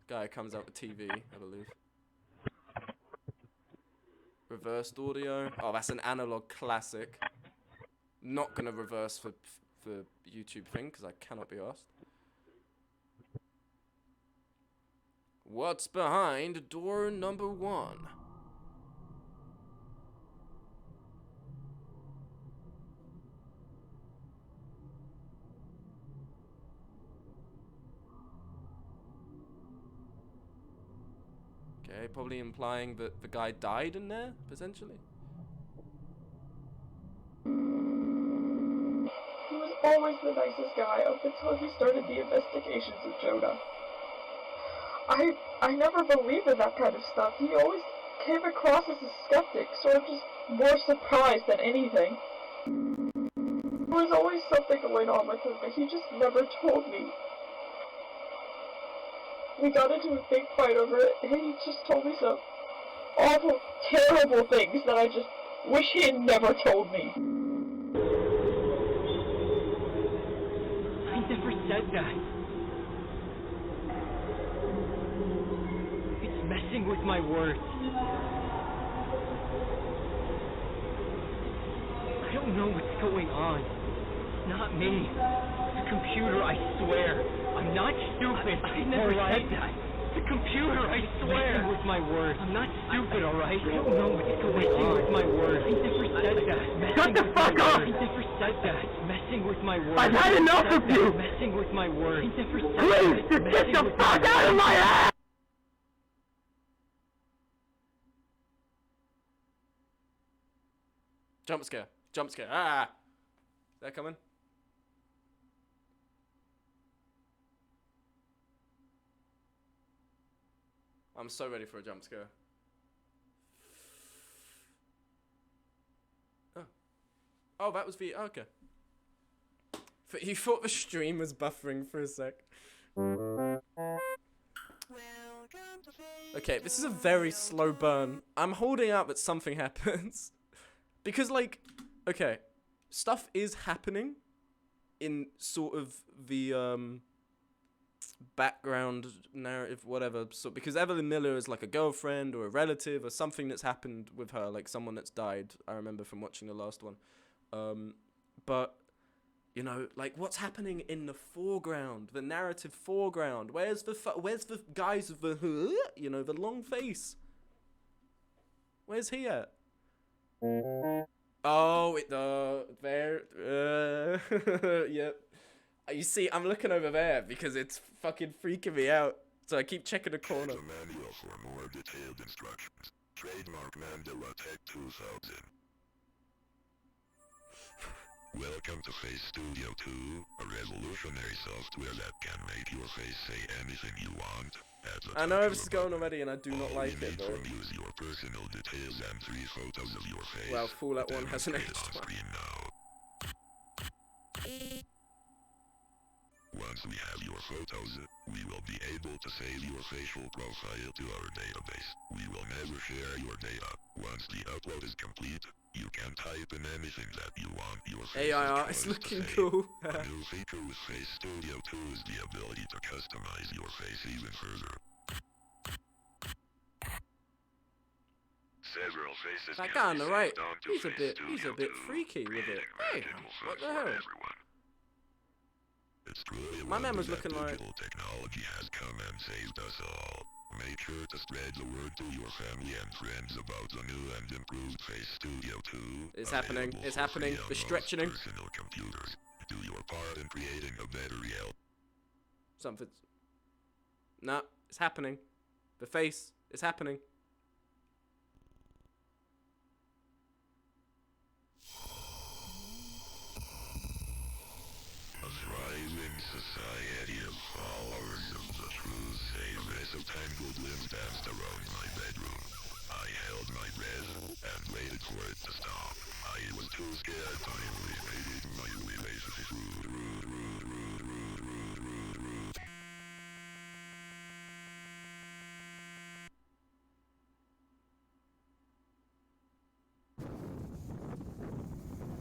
[SPEAKER 1] Guy comes out with TV, I believe. Reversed audio. Oh, that's an analog classic. Not gonna reverse for YouTube thing because I cannot be asked. What's behind door number 1? Okay, probably implying that the guy died in there, potentially.
[SPEAKER 16] He was always the nicest guy up until he started the investigations of Jonah. I never believed in that kind of stuff. He always came across as a skeptic, sort of just more surprised than anything. There was always something going on with him, but he just never told me. We got into a big fight over it, and he just told me some awful, terrible things that I just wish he had never told me.
[SPEAKER 10] I never said that. It's messing with my words. I don't know what's going on. It's not me. It's a computer, I swear. I'm not stupid. I never said that. It's a computer, I swear. Messing with my words. I'm not stupid, alright? I don't know what's going on. Messing with my words. I never said that.
[SPEAKER 12] Shut the fuck up!
[SPEAKER 10] I never said that. Messing with my words.
[SPEAKER 12] I've had enough of you!
[SPEAKER 10] Messing with my words. I never said
[SPEAKER 12] Please,
[SPEAKER 10] that.
[SPEAKER 12] just get the fuck out of my ass!
[SPEAKER 1] Jump scare. Jump scare. Ah! Is that coming? I'm so ready for a jump scare. Oh. Oh, that was the... Okay. You thought the stream was buffering for a sec. Okay, this is a very slow burn. I'm holding out that something happens. Because, like... Okay. Stuff is happening in sort of the, background narrative, whatever. So because Evelyn Miller is like a girlfriend or a relative or something that's happened with her, like someone that's died. I remember from watching the last one. But you know, like what's happening in the foreground, the narrative foreground? Where's the guys with the you know, the long face? Where's he at? Oh, there. Yep. You see, I'm looking over there because it's fucking freaking me out. So I keep checking the corner.
[SPEAKER 17] The manual for more detailed instructions. Trademark Mandela Tech 2000. Welcome to Face Studio 2, a revolutionary software that can make your face say anything you want.
[SPEAKER 1] I know this is going already and I do not like it though.
[SPEAKER 17] Use your personal details and 3 photos of your face.
[SPEAKER 1] Well, Fallout 1 has an aged one.
[SPEAKER 17] Once we have your photos, we will be able to save your facial profile to our database. We will never share your data. Once the upload is complete, you can type in anything that you want your face
[SPEAKER 1] AIR is looking cool.
[SPEAKER 17] A new feature with Face Studio 2 is the ability to customize your face even further. Several faces
[SPEAKER 1] That
[SPEAKER 17] can
[SPEAKER 1] guy on
[SPEAKER 17] be
[SPEAKER 1] the right,
[SPEAKER 17] saved onto
[SPEAKER 1] he's a
[SPEAKER 17] Face
[SPEAKER 1] bit
[SPEAKER 17] Studio 2,
[SPEAKER 1] freaky with it. Hey,
[SPEAKER 17] magical
[SPEAKER 1] what
[SPEAKER 17] fun
[SPEAKER 1] the
[SPEAKER 17] for
[SPEAKER 1] hell?
[SPEAKER 17] everyone. It's truly
[SPEAKER 1] My man was
[SPEAKER 17] wonderful
[SPEAKER 1] looking
[SPEAKER 17] that
[SPEAKER 1] like...
[SPEAKER 17] digital technology has come and saved us all. Make sure to spread the word to your family and friends about the new and improved Face Studio 2.
[SPEAKER 1] It's happening. It's happening. The stretching.
[SPEAKER 17] Personal computers. Do your part in creating a better reality.
[SPEAKER 1] Something's... Nah, it's happening. The face is happening.
[SPEAKER 17] A thriving society of followers of the truth. A mess of tangled limbs danced around my bedroom. I held my breath and waited for it to stop. I was too scared to invade my relationship.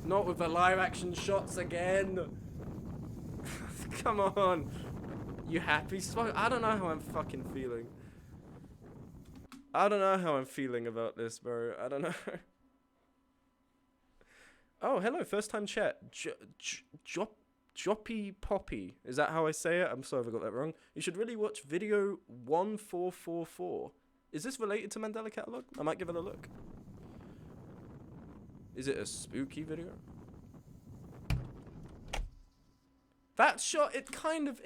[SPEAKER 1] Not with the live action shots again. Come on. You happy, Smoke? I don't know how I'm fucking feeling. I don't know how I'm feeling about this, bro. I don't know. Oh, hello, first time chat. Joppy Poppy. Is that how I say it? I'm sorry if I got that wrong. You should really watch video 1444. Is this related to Mandela Catalog? I might give it a look. Is it a spooky video? That shot, it kind of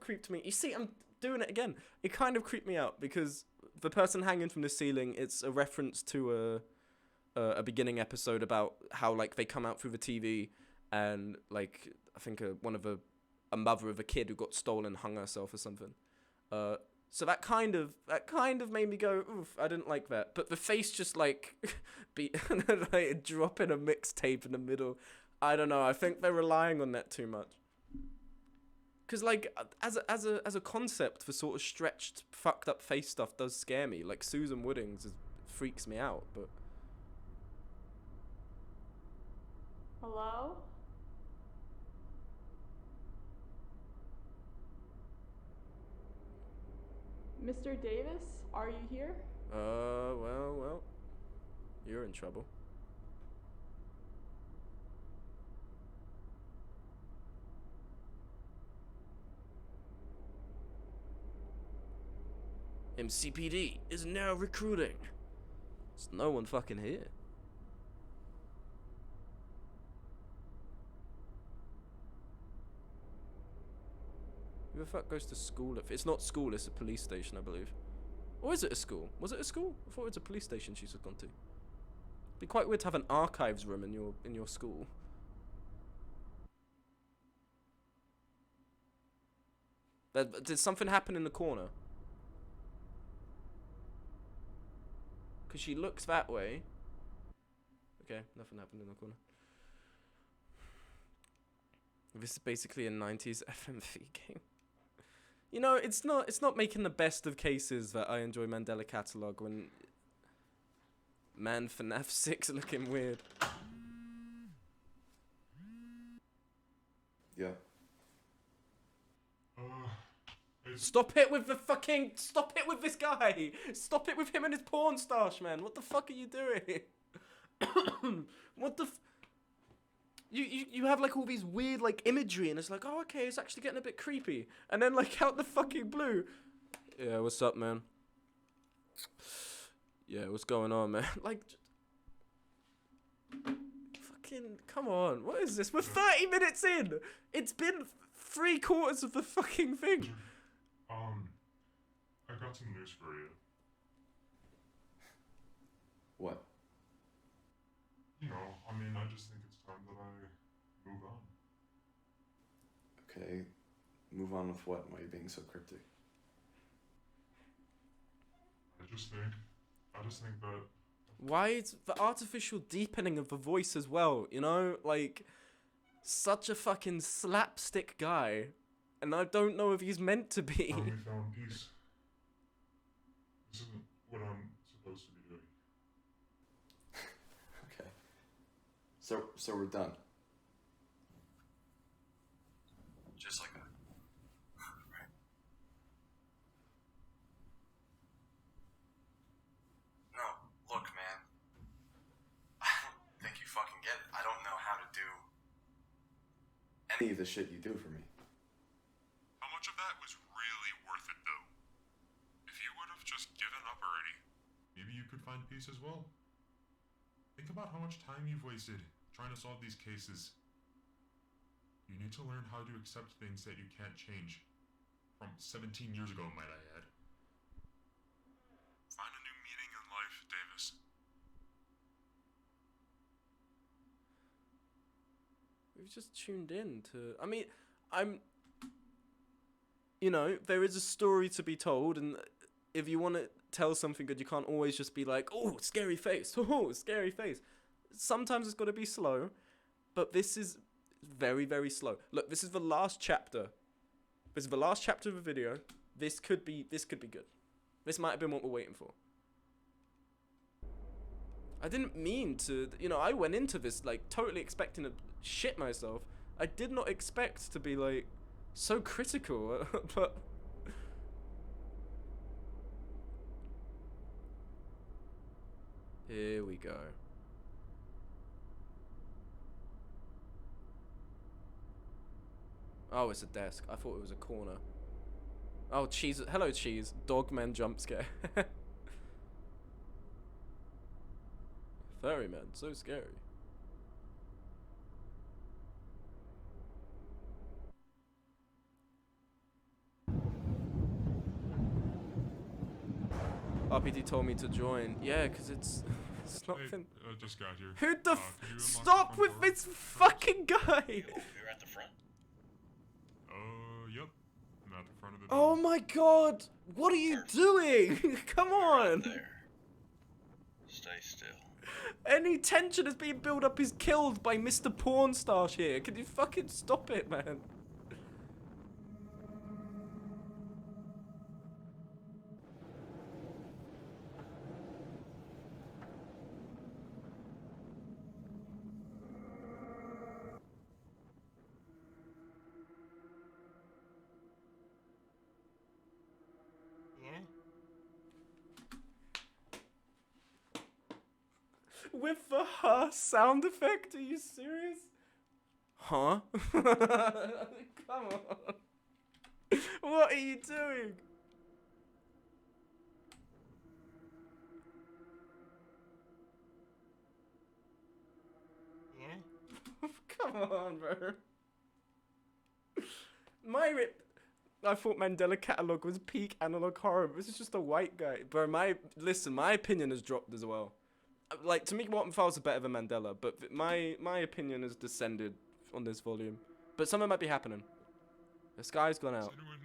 [SPEAKER 1] creeped me. You see, I'm doing it again. It kind of creeped me out because the person hanging from the ceiling, it's a reference to a beginning episode about how like they come out through the TV and like I think a mother of a kid who got stolen hung herself or something. So that kind of made me go, oof, I didn't like that. But the face just like like dropping a mixtape in the middle. I don't know. I think they're relying on that too much. Cause like as a concept, the sort of stretched, fucked up face stuff does scare me. Like Susan Woodings freaks me out, but.
[SPEAKER 15] Hello? Mr. Davis, are you here?
[SPEAKER 1] Well. You're in trouble. MCPD is now recruiting. There's no one fucking here. Who the fuck goes to school? If it's not school, it's a police station, I believe. Or is it a school? Was it a school? I thought it was a police station she's gone to. It'd be quite weird to have an archives room in your school. Did something happen in the corner? Because she looks that way. Okay, nothing happened in the corner. This is basically a 90s FMV game. You know, it's not making the best of cases that I enjoy Mandela Catalog when... Man, FNAF 6 looking weird.
[SPEAKER 14] Yeah.
[SPEAKER 1] Stop it with the fucking... Stop it with this guy! Stop it with him and his porn stash, man! What the fuck are you doing? What the You have like all these weird like imagery and it's like, oh okay, it's actually getting a bit creepy. And then like out the fucking blue. Yeah, what's up, man? Yeah, what's going on, man? Like... Fucking... Come on, what is this? We're 30 minutes in! It's been 3/4 of the fucking thing!
[SPEAKER 4] I got some news for you.
[SPEAKER 14] What?
[SPEAKER 4] You know, I mean, I just think it's time that I move on.
[SPEAKER 14] Okay, move on with what? Why are you being so cryptic?
[SPEAKER 4] I just think that...
[SPEAKER 1] Why is the artificial deepening of the voice as well, you know? Like, such a fucking slapstick guy. And I don't know if he's meant to be.
[SPEAKER 4] Finally found peace. This isn't what I'm supposed to be doing.
[SPEAKER 14] Okay. So we're done.
[SPEAKER 2] Just like that. Right. No, look, man. I don't think you fucking get it. I don't know how to do
[SPEAKER 14] Any of the shit you do for me.
[SPEAKER 4] How much of that was really worth it, though? If you would have just given up already, maybe you could find peace as well. Think about how much time you've wasted trying to solve these cases. You need to learn how to accept things that you can't change. From 17 years ago, might I add. Find a new meaning in life, Davis.
[SPEAKER 1] We've just tuned in to... I mean, you know, there is a story to be told, and if you want to tell something good, you can't always just be like, oh, scary face, oh, scary face. Sometimes it's got to be slow, but this is very, very slow. Look, this is the last chapter. This is the last chapter of the video. This could be good. This might have been what we're waiting for. I didn't mean to, you know, I went into this, like, totally expecting to shit myself. I did not expect to be, like, so critical, but... Here we go. Oh, it's a desk. I thought it was a corner. Oh, cheese. Hello, cheese. Dogman jump scare. Furry man, so scary. RPD told me to join. Yeah, because it's not
[SPEAKER 4] Hey,
[SPEAKER 1] fin-
[SPEAKER 4] just got here.
[SPEAKER 1] Who the
[SPEAKER 4] Can you unlock
[SPEAKER 1] stop
[SPEAKER 4] the
[SPEAKER 1] with
[SPEAKER 4] front door?
[SPEAKER 1] this fucking guy!
[SPEAKER 6] You're at the front.
[SPEAKER 4] Yep. I'm at the front of the door.
[SPEAKER 1] Oh my god! What are you doing? Come on!
[SPEAKER 6] Stay still.
[SPEAKER 1] Any tension that's being built up is killed by Mr. Pornstash here. Can you fucking stop it, man?
[SPEAKER 4] Hello?
[SPEAKER 1] With the huh sound effect? Are you serious? Huh? Come on. What are you doing?
[SPEAKER 4] Hello?
[SPEAKER 1] Come on, bro. I thought Mandela Catalog was peak analog horror. This is just a white guy. Bro, my opinion has dropped as well. Like, to me, Walton Files are better than Mandela, but my opinion has descended on this volume. But something might be happening. The sky's gone out.
[SPEAKER 4] Is anyone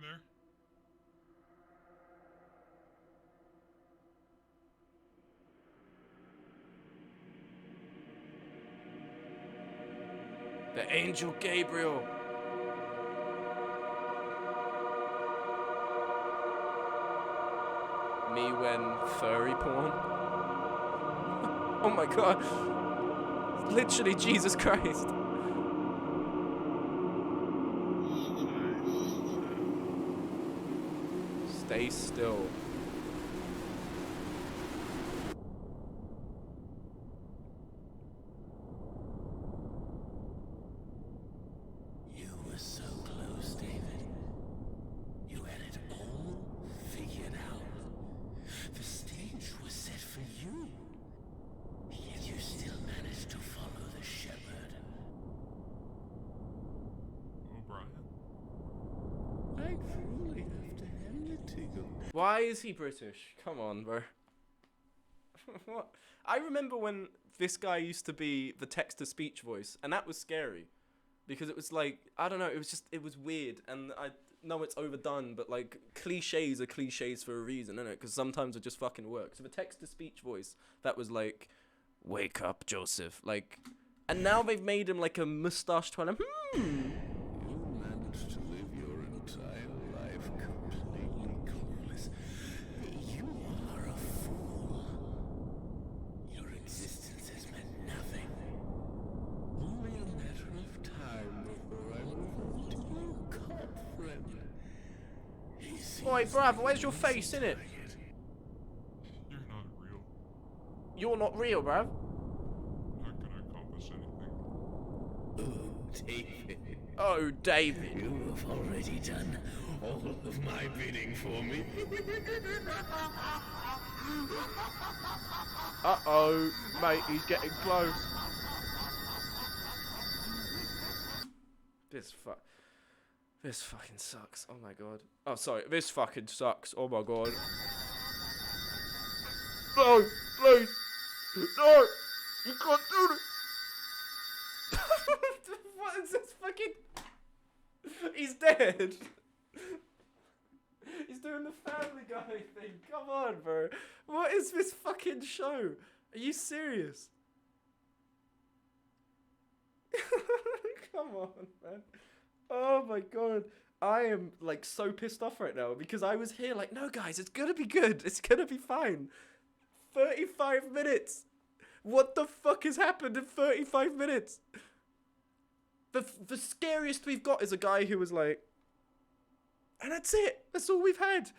[SPEAKER 4] there?
[SPEAKER 1] The Angel Gabriel. Me when furry porn. Oh my god. Literally Jesus Christ. Stay still.
[SPEAKER 18] You were so close, David. You had it all figured out. The stage was set for you. Yet you still managed to follow the shepherd.
[SPEAKER 4] O'Brien?
[SPEAKER 18] I truly have to hand it to you.
[SPEAKER 1] Why is he British? Come on, bro. What? I remember when this guy used to be the text-to-speech voice, and that was scary. Because it was like, I don't know, it was weird, and I know it's overdone, but like, cliches are cliches for a reason, innit? Because sometimes it just fucking works. So the text-to-speech voice, that was like, wake up, Joseph. Like, and now they've made him like a moustache twirler.
[SPEAKER 18] You managed to live your entire life completely clueless. You are a fool. Your existence has meant nothing. Only a matter of time before I revert to your cop friend.
[SPEAKER 1] Oi, bruv, where's your face, innit?
[SPEAKER 4] You're not real.
[SPEAKER 1] You're not real, bruv.
[SPEAKER 4] Not gonna accomplish anything.
[SPEAKER 18] Oh, David.
[SPEAKER 1] Oh, David.
[SPEAKER 18] You have already done all of my bidding for me.
[SPEAKER 1] Uh-oh, mate, he's getting close. This fucking sucks. Oh my god. Oh, sorry. This fucking sucks. Oh my god. No, please. No, you can't do this. What is this fucking... He's dead. He's doing the Family Guy thing. Come on, bro. What is this fucking show? Are you serious? Come on, man. Oh my god. I am like so pissed off right now because I was here like, no guys, it's gonna be good. It's gonna be fine. 35 minutes. What the fuck has happened in 35 minutes? The scariest we've got is a guy who was like... And that's it. That's all we've had.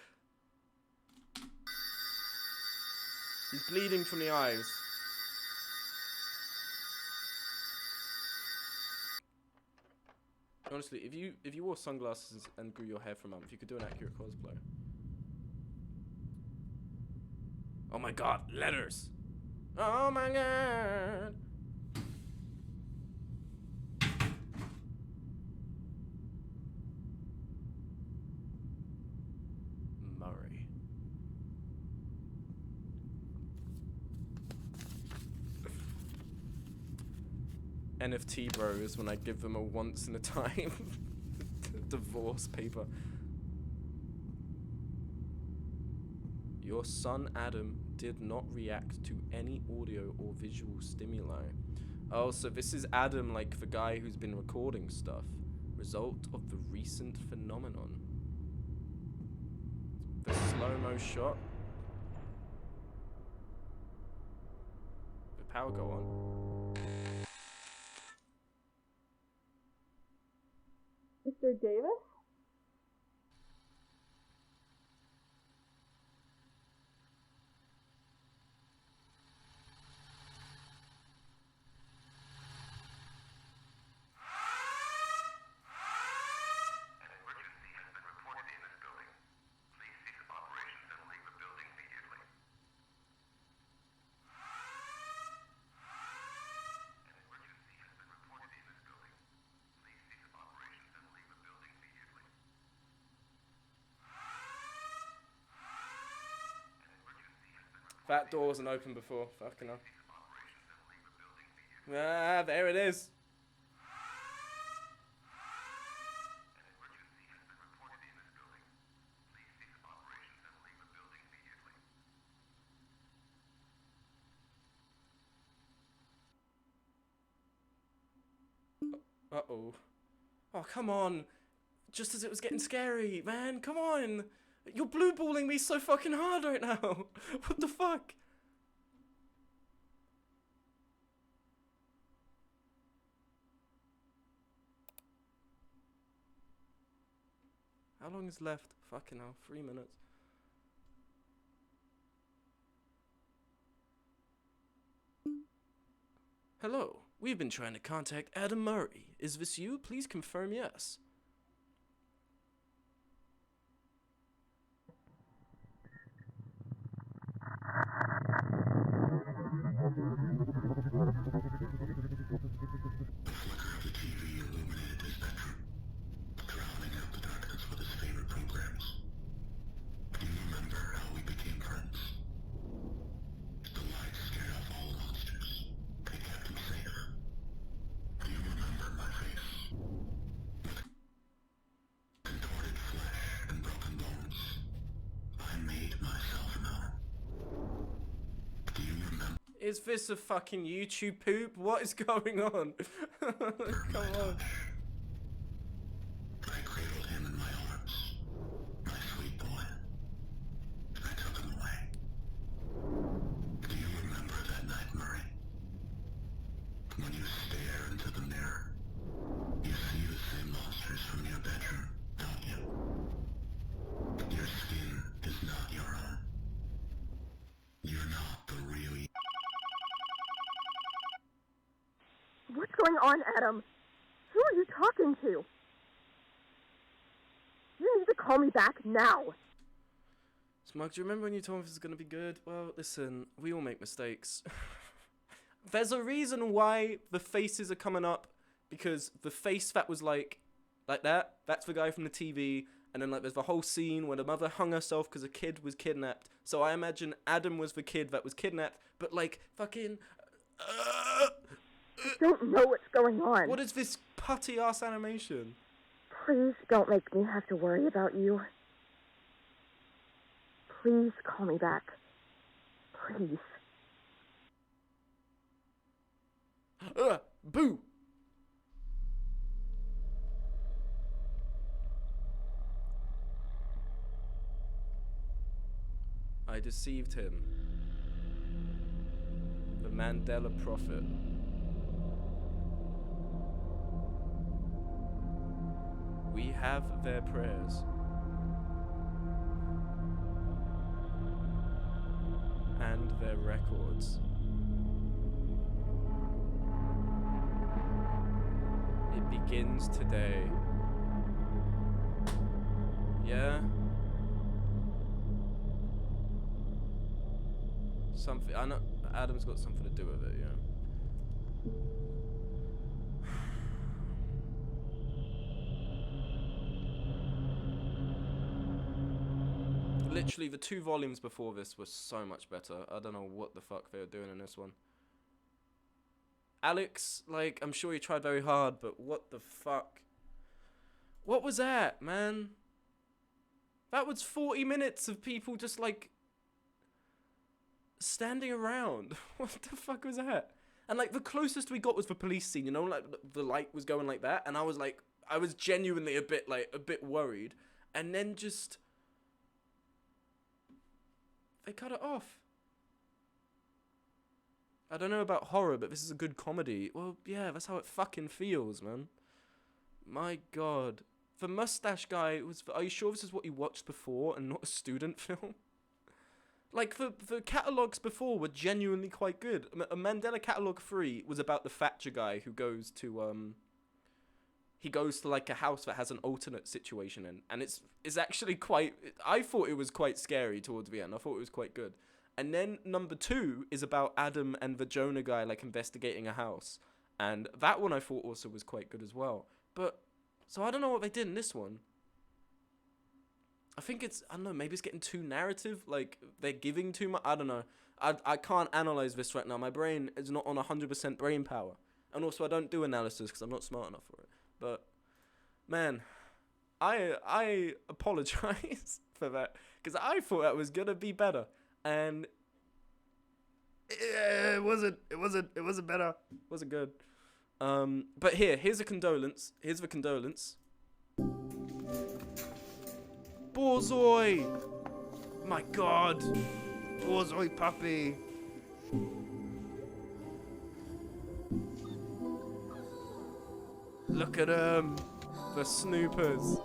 [SPEAKER 1] He's bleeding from the eyes. Honestly, if you wore sunglasses and grew your hair for a month, you could do an accurate cosplay. Oh my god, letters. Oh my god. Murray. NFT bros when I give them a once in a time divorce paper. Your son Adam did not react to any audio or visual stimuli. Oh, so this is Adam, like the guy who's been recording stuff. Result of the recent phenomenon. The slow-mo shot. The power go on.
[SPEAKER 13] Mr. Davis?
[SPEAKER 1] That door wasn't open before. Fucking hell. Ah, there it is. Uh-oh. Oh, come on. Just as it was getting scary, man. Come on. You're blue balling me so fucking hard right now. What the fuck? How long is left? Fucking hell. 3 minutes. Hello. We've been trying to contact Adam Murray. Is this you? Please confirm yes. Is this a fucking YouTube poop? What is going on? Come on.
[SPEAKER 17] I cradled him in my arms. My sweet boy. I took him away. Do you remember that night, Murray? When you stare into the mirror, you see the same monsters from your bedroom, don't you? Your skin is not your own. You're not the real you.
[SPEAKER 13] What's going on, Adam? Who are you talking to? You need to call me back now.
[SPEAKER 1] Smug, do you remember when you told me this was going to be good? Well, listen, we all make mistakes. There's a reason why the faces are coming up, because the face that was like that, that's the guy from the TV, and then like there's the whole scene where the mother hung herself because a kid was kidnapped. So I imagine Adam was the kid that was kidnapped, but like fucking...
[SPEAKER 13] I don't know what's going on.
[SPEAKER 1] What is this putty ass animation?
[SPEAKER 13] Please don't make me have to worry about you. Please call me back. Please.
[SPEAKER 1] Boo! I deceived him. The Mandela Prophet. We have their prayers. And their records. It begins today. Yeah? Something, I know Adam's got something to do with it, yeah. Literally, the 2 volumes before this were so much better. I don't know what the fuck they were doing in this one. Alex, like, I'm sure you tried very hard, but what the fuck? What was that, man? That was 40 minutes of people just, like, standing around. What the fuck was that? And, like, the closest we got was the police scene, you know? Like, the light was going like that, and I was, like, I was genuinely a bit worried. And then just... they cut it off. I don't know about horror, but this is a good comedy. Well, yeah, that's how it fucking feels, man. My god. The mustache guy was... are you sure this is what you watched before and not a student film? Like, the catalogues before were genuinely quite good. A Mandela Catalogue 3 was about the Thatcher guy who goes to, he goes to, like, a house that has an alternate situation in. And it's actually quite... I thought it was quite scary towards the end. I thought it was quite good. And then number 2 is about Adam and the Jonah guy, like, investigating a house. And that one I thought also was quite good as well. But, so I don't know what they did in this one. I think it's, I don't know, maybe it's getting too narrative. Like, they're giving too much. I don't know. I can't analyze this right now. My brain is not on 100% brain power. And also, I don't do analysis because I'm not smart enough for it. But, man, I apologize for that. Because I thought that was going to be better. And it wasn't better. It wasn't good. But here's a condolence. Here's the condolence. Borzoi! My god! Borzoi puppy! Look at them! The snoopers!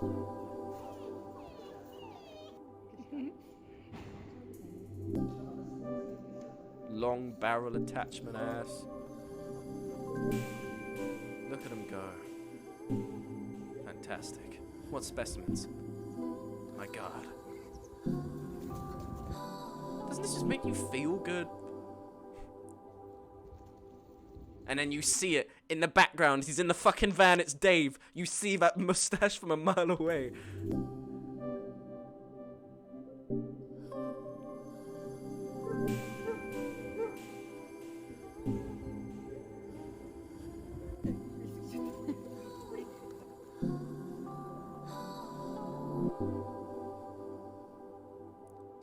[SPEAKER 1] Long barrel attachment ass. Look at them go. Fantastic. What specimens? My god. Doesn't this just make you feel good? And then you see it in the background. He's in the fucking van. It's Dave. You see that mustache from a mile away.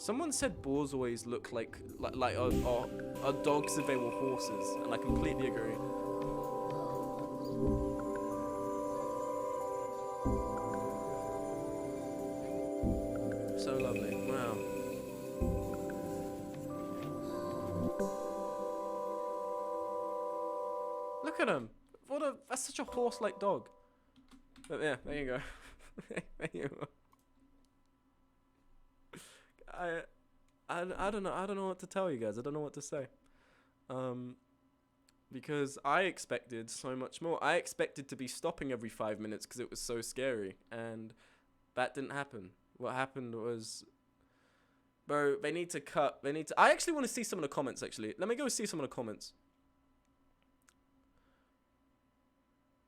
[SPEAKER 1] Someone said Borzois look like dogs if they were horses, and I completely agree. So lovely. Wow. Look at him. That's such a horse-like dog. But yeah, there you go. There you go. I don't know what to tell you guys. I don't know what to say. Because I expected so much more. I expected to be stopping every 5 minutes because it was so scary, and that didn't happen. What happened was, bro, they need to cut. I actually want to see some of the comments. Actually, let me go see some of the comments.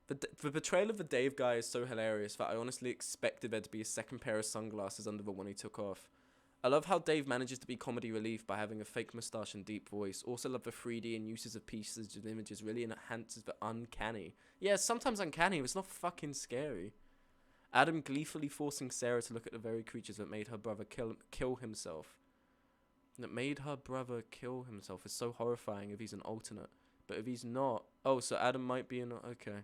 [SPEAKER 1] The betrayal of the Dave guy is so hilarious that I honestly expected there to be a second pair of sunglasses under the one he took off. I love how Dave manages to be comedy relief by having a fake moustache and deep voice. Also love the 3D and uses of pieces of images really enhances the uncanny. Yeah, sometimes uncanny, but it's not fucking scary. Adam gleefully forcing Sarah to look at the very creatures that made her brother kill himself. That made her brother kill himself is so horrifying if he's an alternate. But if he's not... Oh, so Adam might be an... Okay.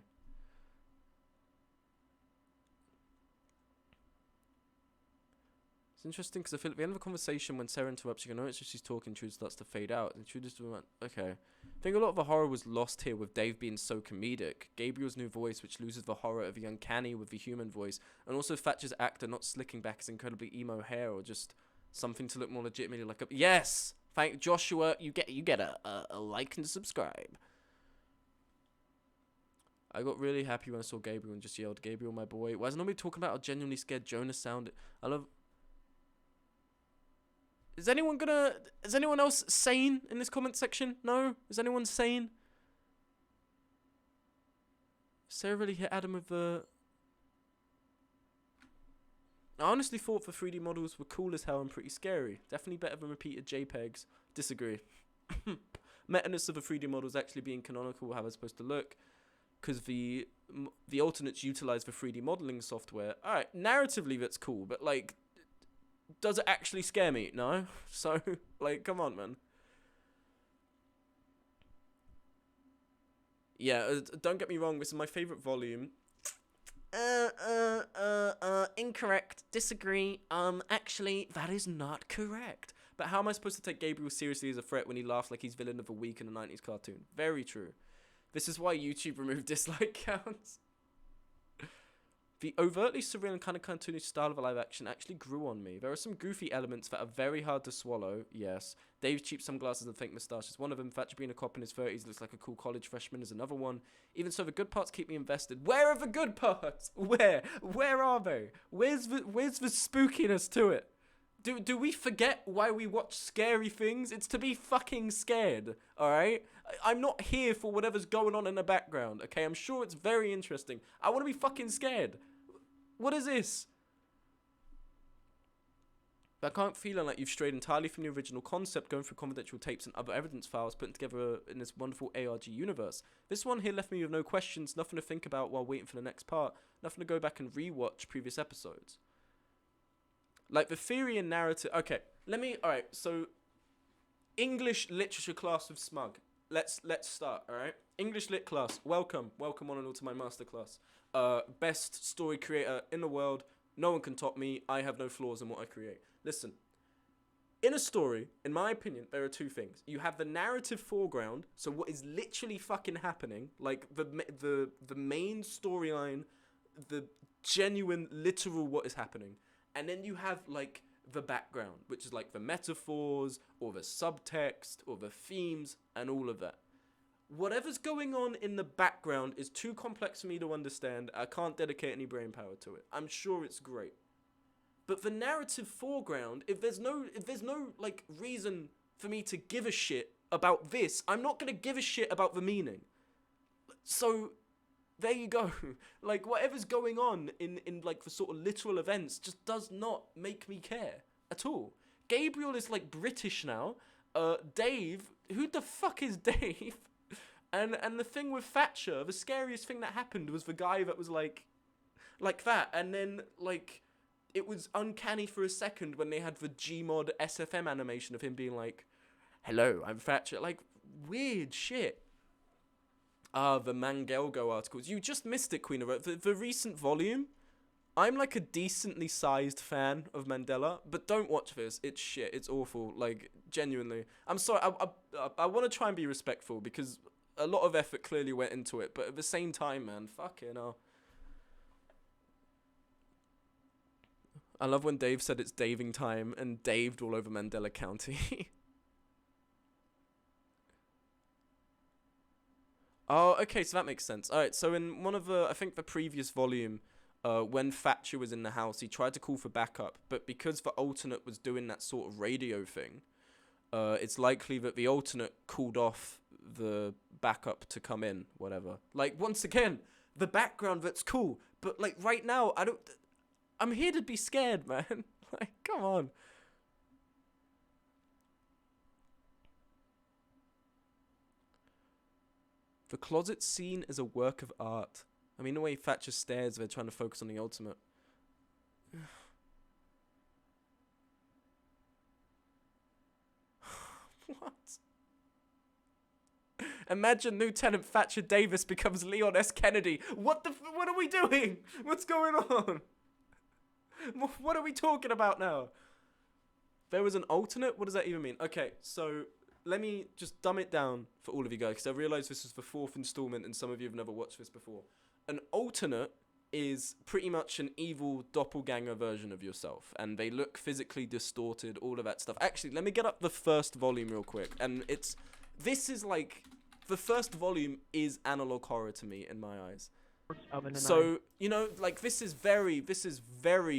[SPEAKER 1] It's interesting because I feel at the end of a conversation when Sarah interrupts, you can notice she's talking, Trude starts to fade out. And Trude is doing that. Okay. I think a lot of the horror was lost here with Dave being so comedic. Gabriel's new voice, which loses the horror of the uncanny with the human voice, and also Thatcher's actor not slicking back his incredibly emo hair or just something to look more legitimately like a... Yes! Thank Joshua, you get a like and subscribe. I got really happy when I saw Gabriel and just yelled, Gabriel, my boy. Why is nobody talking about how genuinely scared Jonas sounded? I love... Is anyone else sane in this comment section? No? Is anyone sane? Sarah really hit Adam with the... I honestly thought the 3D models were cool as hell and pretty scary. Definitely better than repeated JPEGs. Disagree. Meta-ness of the 3D models actually being canonical, how they're supposed to look. Because the alternates utilize the 3D modeling software. Alright, narratively that's cool, but like... Does it actually scare me? No. So, like, come on, man. Yeah, don't get me wrong, this is my favorite volume. Incorrect. Disagree. Actually, that is not correct. But how am I supposed to take Gabriel seriously as a threat when he laughs like he's villain of the week in a 90s cartoon? Very true. This is why YouTube removed dislike counts. The overtly surreal and kind of cartoonish style of a live action actually grew on me. There are some goofy elements that are very hard to swallow, yes. Dave's cheap sunglasses and fake moustache is one of them. Thatcher being a cop in his 30s looks like a cool college freshman is another one. Even so, the good parts keep me invested. Where are the good parts? Where? Where are they? Where's the spookiness to it? Do we forget why we watch scary things? It's to be fucking scared, alright? I'm not here for whatever's going on in the background, okay? I'm sure it's very interesting. I want to be fucking scared. What is this? But I can't feel like you've strayed entirely from the original concept, going through confidential tapes and other evidence files put together in this wonderful ARG universe. This one here left me with no questions, nothing to think about while waiting for the next part, nothing to go back and rewatch previous episodes. Like, the theory and narrative... Okay, alright, so... English literature class with Smug. Let's start, alright? English lit class, welcome on and all to my masterclass. Best story creator in the world. No one can top me. I have no flaws in what I create. Listen, in a story, in my opinion, there are two things. You have the narrative foreground, so what is literally fucking happening, like the main storyline, the genuine, literal what is happening. And then you have, like, the background, which is, like, the metaphors, or the subtext, or the themes, and all of that. Whatever's going on in the background is too complex for me to understand. I can't dedicate any brain power to it. I'm sure it's great. But the narrative foreground, if there's no, like, reason for me to give a shit about this, I'm not going to give a shit about the meaning. So... there you go. Like, whatever's going on in like, the sort of literal events just does not make me care at all. Gabriel is, like, British now. Dave, who the fuck is Dave? And the thing with Thatcher, the scariest thing that happened was the guy that was, like that. And then, like, it was uncanny for a second when they had the Gmod SFM animation of him being like, hello, I'm Thatcher. Like, weird shit. The Mangelgo articles. You just missed it, Queen of the recent volume. I'm like a decently sized fan of Mandela, but don't watch this. It's shit. It's awful. Like, genuinely. I'm sorry. I want to try and be respectful because a lot of effort clearly went into it, but at the same time, man, fucking hell. I love when Dave said it's Daving time and Daved all over Mandela County. Oh, okay, so that makes sense. Alright, so in one of the, I think the previous volume, when Thatcher was in the house, he tried to call for backup, but because the alternate was doing that sort of radio thing, it's likely that the alternate called off the backup to come in, whatever. Like, once again, the background, that's cool, but, like, right now, I'm here to be scared, man. Like, come on. The closet scene is a work of art. I mean, the way Thatcher stares, they're trying to focus on the ultimate. What? Imagine Lieutenant Thatcher Davis becomes Leon S. Kennedy. What are we doing? What's going on? What are we talking about now? There was an alternate? What does that even mean? Okay, so let me just dumb it down for all of you guys, because I realize this is the 4th installment and some of you have never watched this before. An alternate is pretty much an evil doppelganger version of yourself, and they look physically distorted, all of that stuff. Actually, let me get up the first volume real quick, and this is like, the first volume is analog horror to me in my eyes. So, you know, like, this is very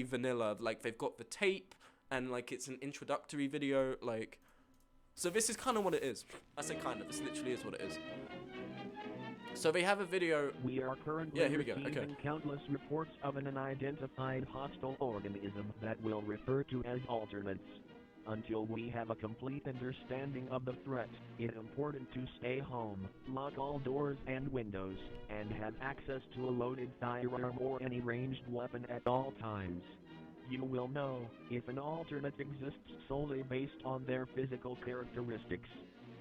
[SPEAKER 1] vanilla. Like, they've got the tape, and like, it's an introductory video, like, so this is kind of what it is. I say kind of, this literally is what it is. So they have a video.
[SPEAKER 19] We are currently receiving countless reports of an unidentified hostile organism that we'll refer to as alternates. Until we have a complete understanding of the threat, it's important to stay home, lock all doors and windows, and have access to a loaded firearm or any ranged weapon at all times. You will know if an alternate exists solely based on their physical characteristics.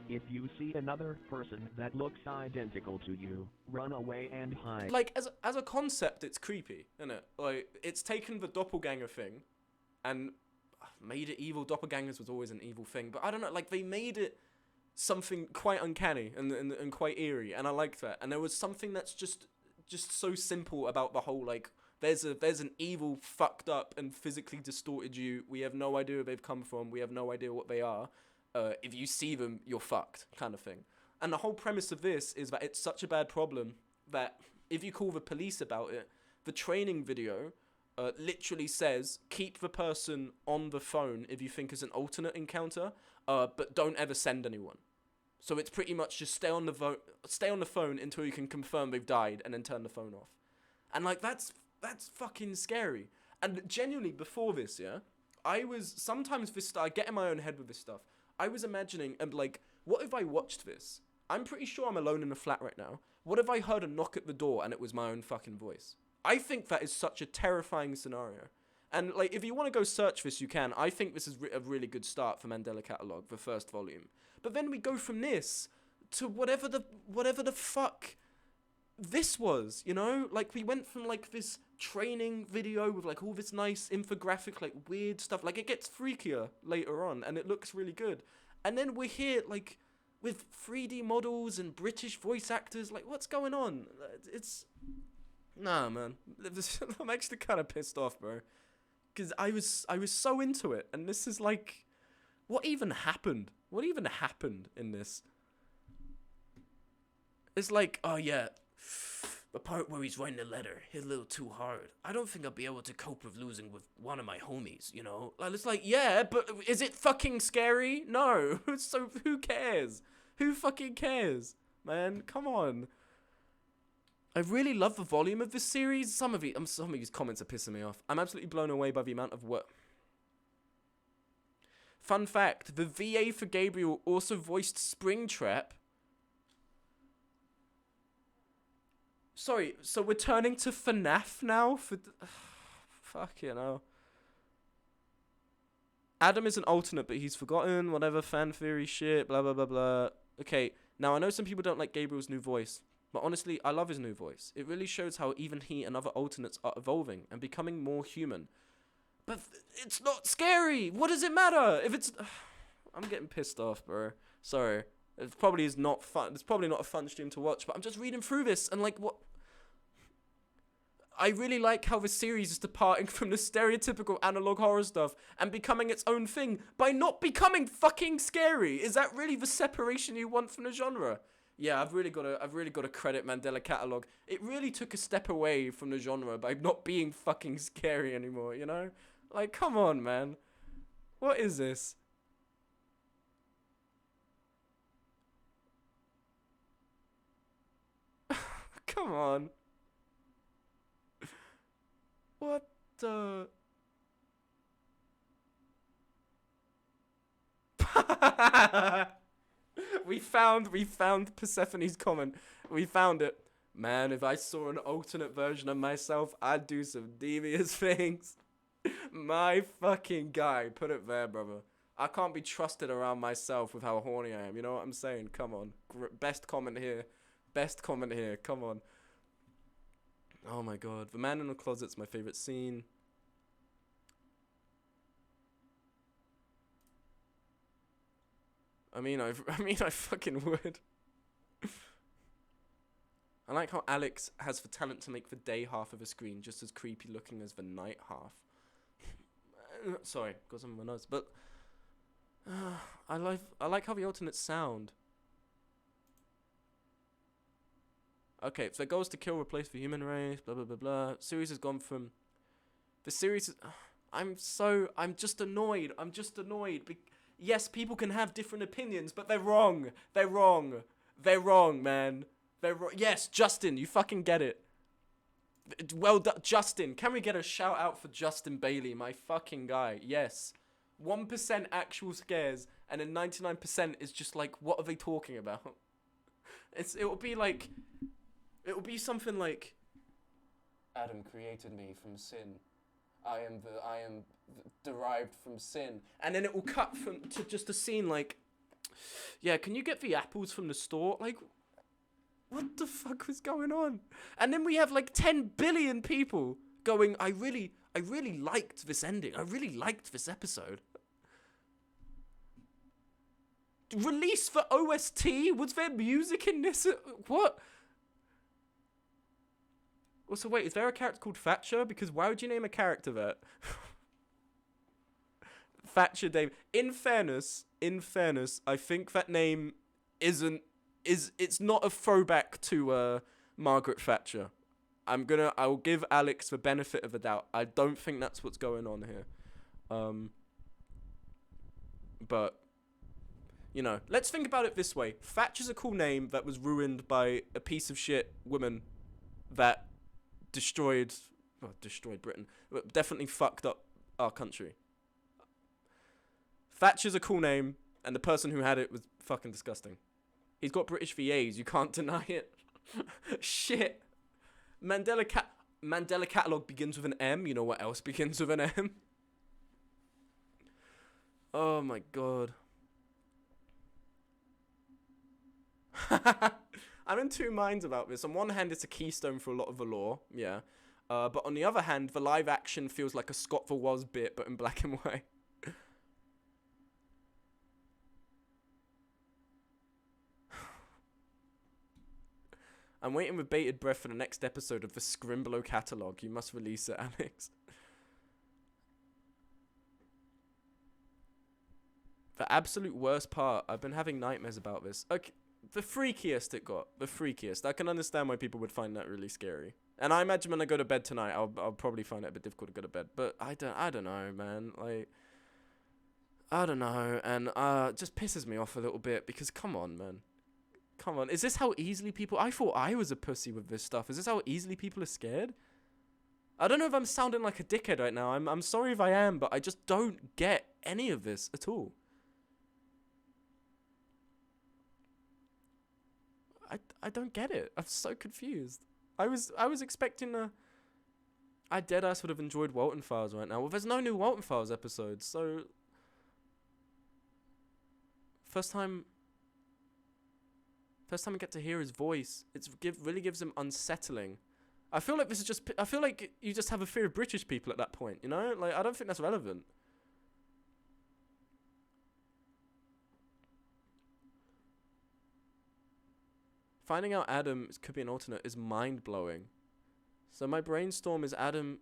[SPEAKER 19] If you see another person that looks identical to you, run away and hide.
[SPEAKER 1] Like, as a concept, it's creepy, isn't it? Like, it's taken the doppelganger thing and made it evil. Doppelgangers was always an evil thing, but I don't know, like, they made it something quite uncanny and quite eerie, and I like that. And there was something that's just so simple about the whole, like, there's an evil, fucked up, and physically distorted you. We have no idea where they've come from. We have no idea what they are. If you see them, you're fucked, kind of thing. And the whole premise of this is that it's such a bad problem that if you call the police about it, the training video literally says, keep the person on the phone if you think it's an alternate encounter, but don't ever send anyone. So it's pretty much just stay on the phone until you can confirm they've died, and then turn the phone off. And like, that's fucking scary. And genuinely, before this, yeah, I get in my own head with this stuff. I was imagining, and like, what if I watched this? I'm pretty sure I'm alone in a flat right now. What if I heard a knock at the door and it was my own fucking voice? I think that is such a terrifying scenario. And like, if you want to go search this, you can. I think this is a really good start for Mandela Catalogue, the first volume. But then we go from this to whatever the fuck this was, you know? Like, we went from like this training video with like all this nice infographic, like weird stuff. Like, it gets freakier later on and it looks really good. And then we're here like with 3D models and British voice actors. Like, what's going on? It's... Nah, man. I'm actually kind of pissed off, bro. Because I was so into it. And this is like... What even happened? What even happened in this? It's like, oh yeah, the part where he's writing the letter hit a little too hard. I don't think I'll be able to cope with losing with one of my homies, you know? Like, it's like, yeah, but is it fucking scary? No. So who cares? Who fucking cares? Man, come on. I really love the volume of this series. Some of these comments are pissing me off. I'm absolutely blown away by the amount of work. Fun fact, the VA for Gabriel also voiced Springtrap. Sorry, so we're turning to FNAF now? Fuck you know. Adam is an alternate, but he's forgotten. Whatever, fan theory shit, blah, blah, blah, blah. Okay, now I know some people don't like Gabriel's new voice, but honestly, I love his new voice. It really shows how even he and other alternates are evolving and becoming more human. But it's not scary. What does it matter if it's... I'm getting pissed off, bro. Sorry. It probably is not fun. It's probably not a fun stream to watch, but I'm just reading through this and like, what... I really like how the series is departing from the stereotypical analog horror stuff and becoming its own thing by not becoming fucking scary. Is that really the separation you want from the genre? Yeah, I've really got to credit Mandela Catalogue. It really took a step away from the genre by not being fucking scary anymore, you know? Like, come on, man. What is this? Come on. What the... We found Persephone's comment. We found it. Man, if I saw an alternate version of myself, I'd do some devious things. My fucking guy. Put it there, brother. I can't be trusted around myself with how horny I am. You know what I'm saying? Come on. Best comment here. Best comment here. Come on. Oh my god. The man in the closet's my favorite scene. I mean, I fucking would. I like how Alex has the talent to make the day half of a screen just as creepy looking as the night half. Sorry, got some in my nose, but I like how the alternates sound. Okay, if their goal is to kill, replace the human race, blah blah blah blah. Series has gone from the series. I'm just annoyed. Yes, people can have different opinions, but they're wrong. They're wrong, man. They're wrong. Yes, Justin, you fucking get it. Well done, Justin. Can we get a shout out for Justin Bailey, my fucking guy? Yes. 1% actual scares, and then 99% is just like, what are they talking about? It will be something like, Adam created me from sin. I am derived from sin, and then it will cut to just a scene like, yeah, can you get the apples from the store? Like, what the fuck was going on? And then we have like 10 billion people going, I really liked this ending. I really liked this episode. Release for OST? Was there music in this? What? Also, wait, is there a character called Thatcher? Because why would you name a character that? Thatcher Dave. In fairness, I think that name it's not a throwback to Margaret Thatcher. I will give Alex the benefit of the doubt. I don't think that's what's going on here. But you know, let's think about it this way. Thatcher's a cool name that was ruined by a piece of shit woman that destroyed Britain, but definitely fucked up our country. Thatcher's a cool name, and the person who had it was fucking disgusting. He's got British VAs, you can't deny it. Shit. Mandela Catalogue begins with an M, you know what else begins with an M? Oh my god. I'm in two minds about this. On one hand, it's a keystone for a lot of the lore, yeah. But on the other hand, the live action feels like a Scott the Woz bit, but in black and white. I'm waiting with bated breath for the next episode of the Scrimblow catalogue. You must release it, Alex. The absolute worst part, I've been having nightmares about this. Okay, the freakiest it got. The freakiest. I can understand why people would find that really scary. And I imagine when I go to bed tonight, I'll probably find it a bit difficult to go to bed. But I don't know, man. Like, I don't know. And it just pisses me off a little bit because, come on, man. Come on. Is this how easily people... I thought I was a pussy with this stuff. Is this how easily people are scared? I don't know if I'm sounding like a dickhead right now. I'm sorry if I am, but I just don't get any of this at all. I don't get it. I'm so confused. I was expecting I deadass would have enjoyed Walton Files right now. Well, there's no new Walton Files episodes, so first time I get to hear his voice. Really gives him unsettling. I feel like this is just. I feel like you just have a fear of British people at that point. You know, like I don't think that's relevant. Finding out Adam could be an alternate is mind-blowing. So my brainstorm is Adam...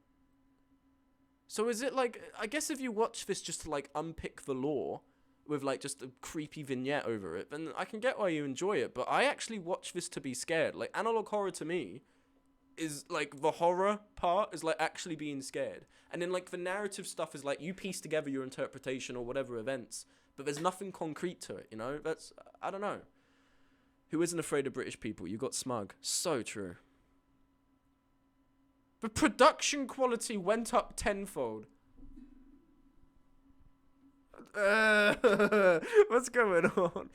[SPEAKER 1] So is it like... I guess if you watch this just to like unpick the lore with like just a creepy vignette over it, then I can get why you enjoy it. But I actually watch this to be scared. Like analog horror to me is like the horror part is like actually being scared. And then like the narrative stuff is like you piece together your interpretation or whatever events. But there's nothing concrete to it, you know? That's... I don't know. Who isn't afraid of British people? You got smug. So true. The production quality went up tenfold. What's going on?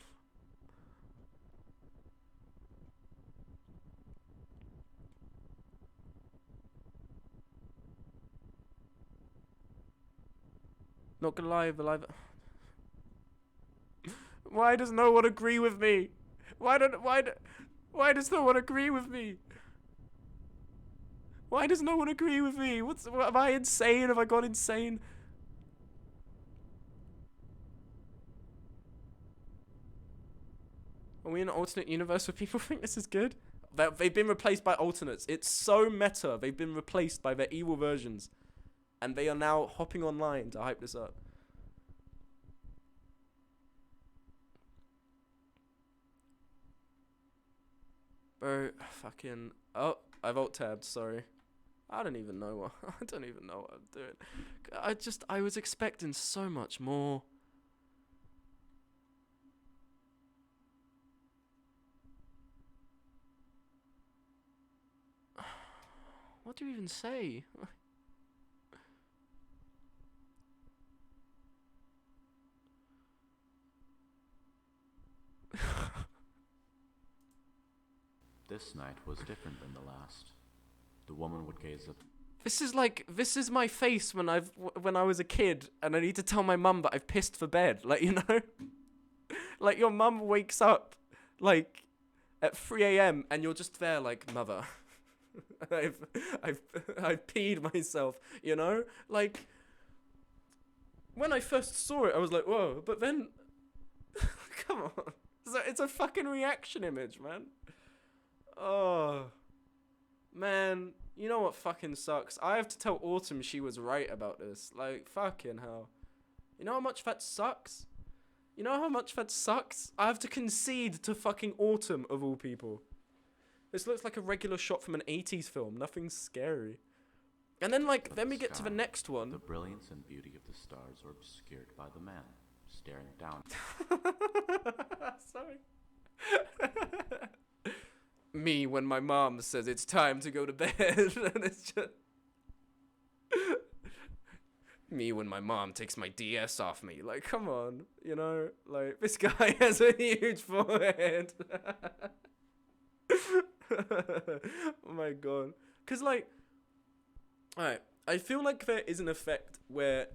[SPEAKER 1] Not gonna lie, the live... Why does no one agree with me? Why does no one agree with me? Why does no one agree with me? What, am I insane? Have I gone insane? Are we in an alternate universe where people think this is good? They've been replaced by alternates. It's so meta. They've been replaced by their evil versions. And they are now hopping online to hype this up. Bro, fucking... Oh, I've alt-tabbed, sorry. I don't even know what... I don't even know what I'm doing. I was expecting so much more. What do you even say?
[SPEAKER 2] This night was different than the last. The woman would gaze at...
[SPEAKER 1] This is my face when I was a kid and I need to tell my mum that I've pissed for bed. Like, you know? Like, your mum wakes up, like, at 3 a.m. and you're just there like, mother, I've peed myself, you know? Like, when I first saw it, I was like, whoa, but then, come on. It's a fucking reaction image, man. Oh, man, you know what fucking sucks? I have to tell Autumn she was right about this. Like, fucking hell. You know how much that sucks? You know how much that sucks? I have to concede to fucking Autumn, of all people. This looks like a regular shot from an 80s film. Nothing scary. And then, like, then we get to the next one.
[SPEAKER 2] The brilliance and beauty of the stars are obscured by the man staring down.
[SPEAKER 1] Sorry. Me when my mom says it's time to go to bed. And it's just... Me when my mom takes my DS off me. Like, come on. You know? Like, this guy has a huge forehead. Oh my god. Because, like... Alright. I feel like there is an effect where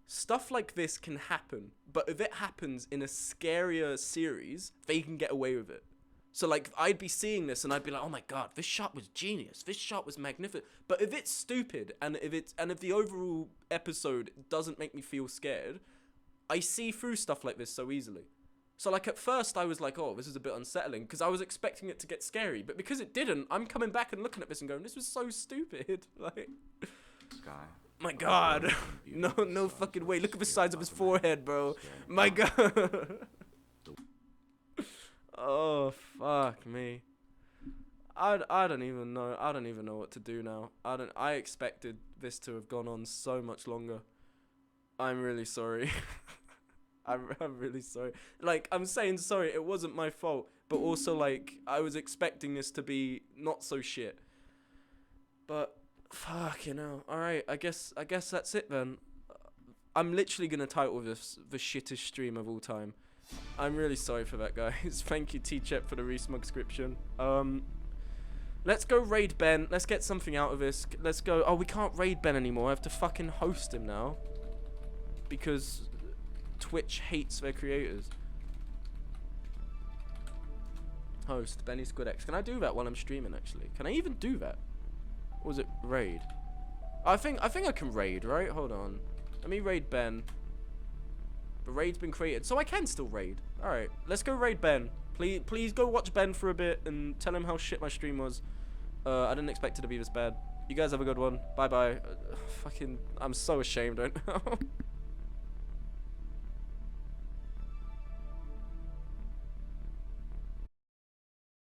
[SPEAKER 1] stuff like this can happen. But if it happens in a scarier series, they can get away with it. So, like, I'd be seeing this and I'd be like, oh my god, this shot was genius. This shot was magnificent. But if it's stupid and if the overall episode doesn't make me feel scared, I see through stuff like this so easily. So, like, at first I was like, oh, this is a bit unsettling because I was expecting it to get scary. But because it didn't, I'm coming back and looking at this and going, this was so stupid. Like,
[SPEAKER 2] Sky.
[SPEAKER 1] My god. No fucking way. Look at the size of his forehead, bro. My god. Oh, fuck me. I don't even know. I don't even know what to do now. I expected this to have gone on so much longer. I'm really sorry. I'm really sorry. Like, I'm saying sorry, it wasn't my fault. But also, like, I was expecting this to be not so shit. But, fuck, you know. Alright, I guess that's it then. I'm literally gonna title this the shittest stream of all time. I'm really sorry for that, guys. Thank you, T-Chep, for the resubscription. Let's go raid Ben. Let's get something out of this. Let's go. Oh, we can't raid Ben anymore. I have to fucking host him now. Because Twitch hates their creators. Host, Benny Squid X. Can I do that while I'm streaming, actually? Can I even do that? Or was it raid? I think I can raid, right? Hold on. Let me raid Ben. The raid's been created, so I can still raid. Alright, let's go raid Ben. Please go watch Ben for a bit and tell him how shit my stream was. I didn't expect it to be this bad. You guys have a good one. Bye-bye. Fucking, I'm so ashamed right now.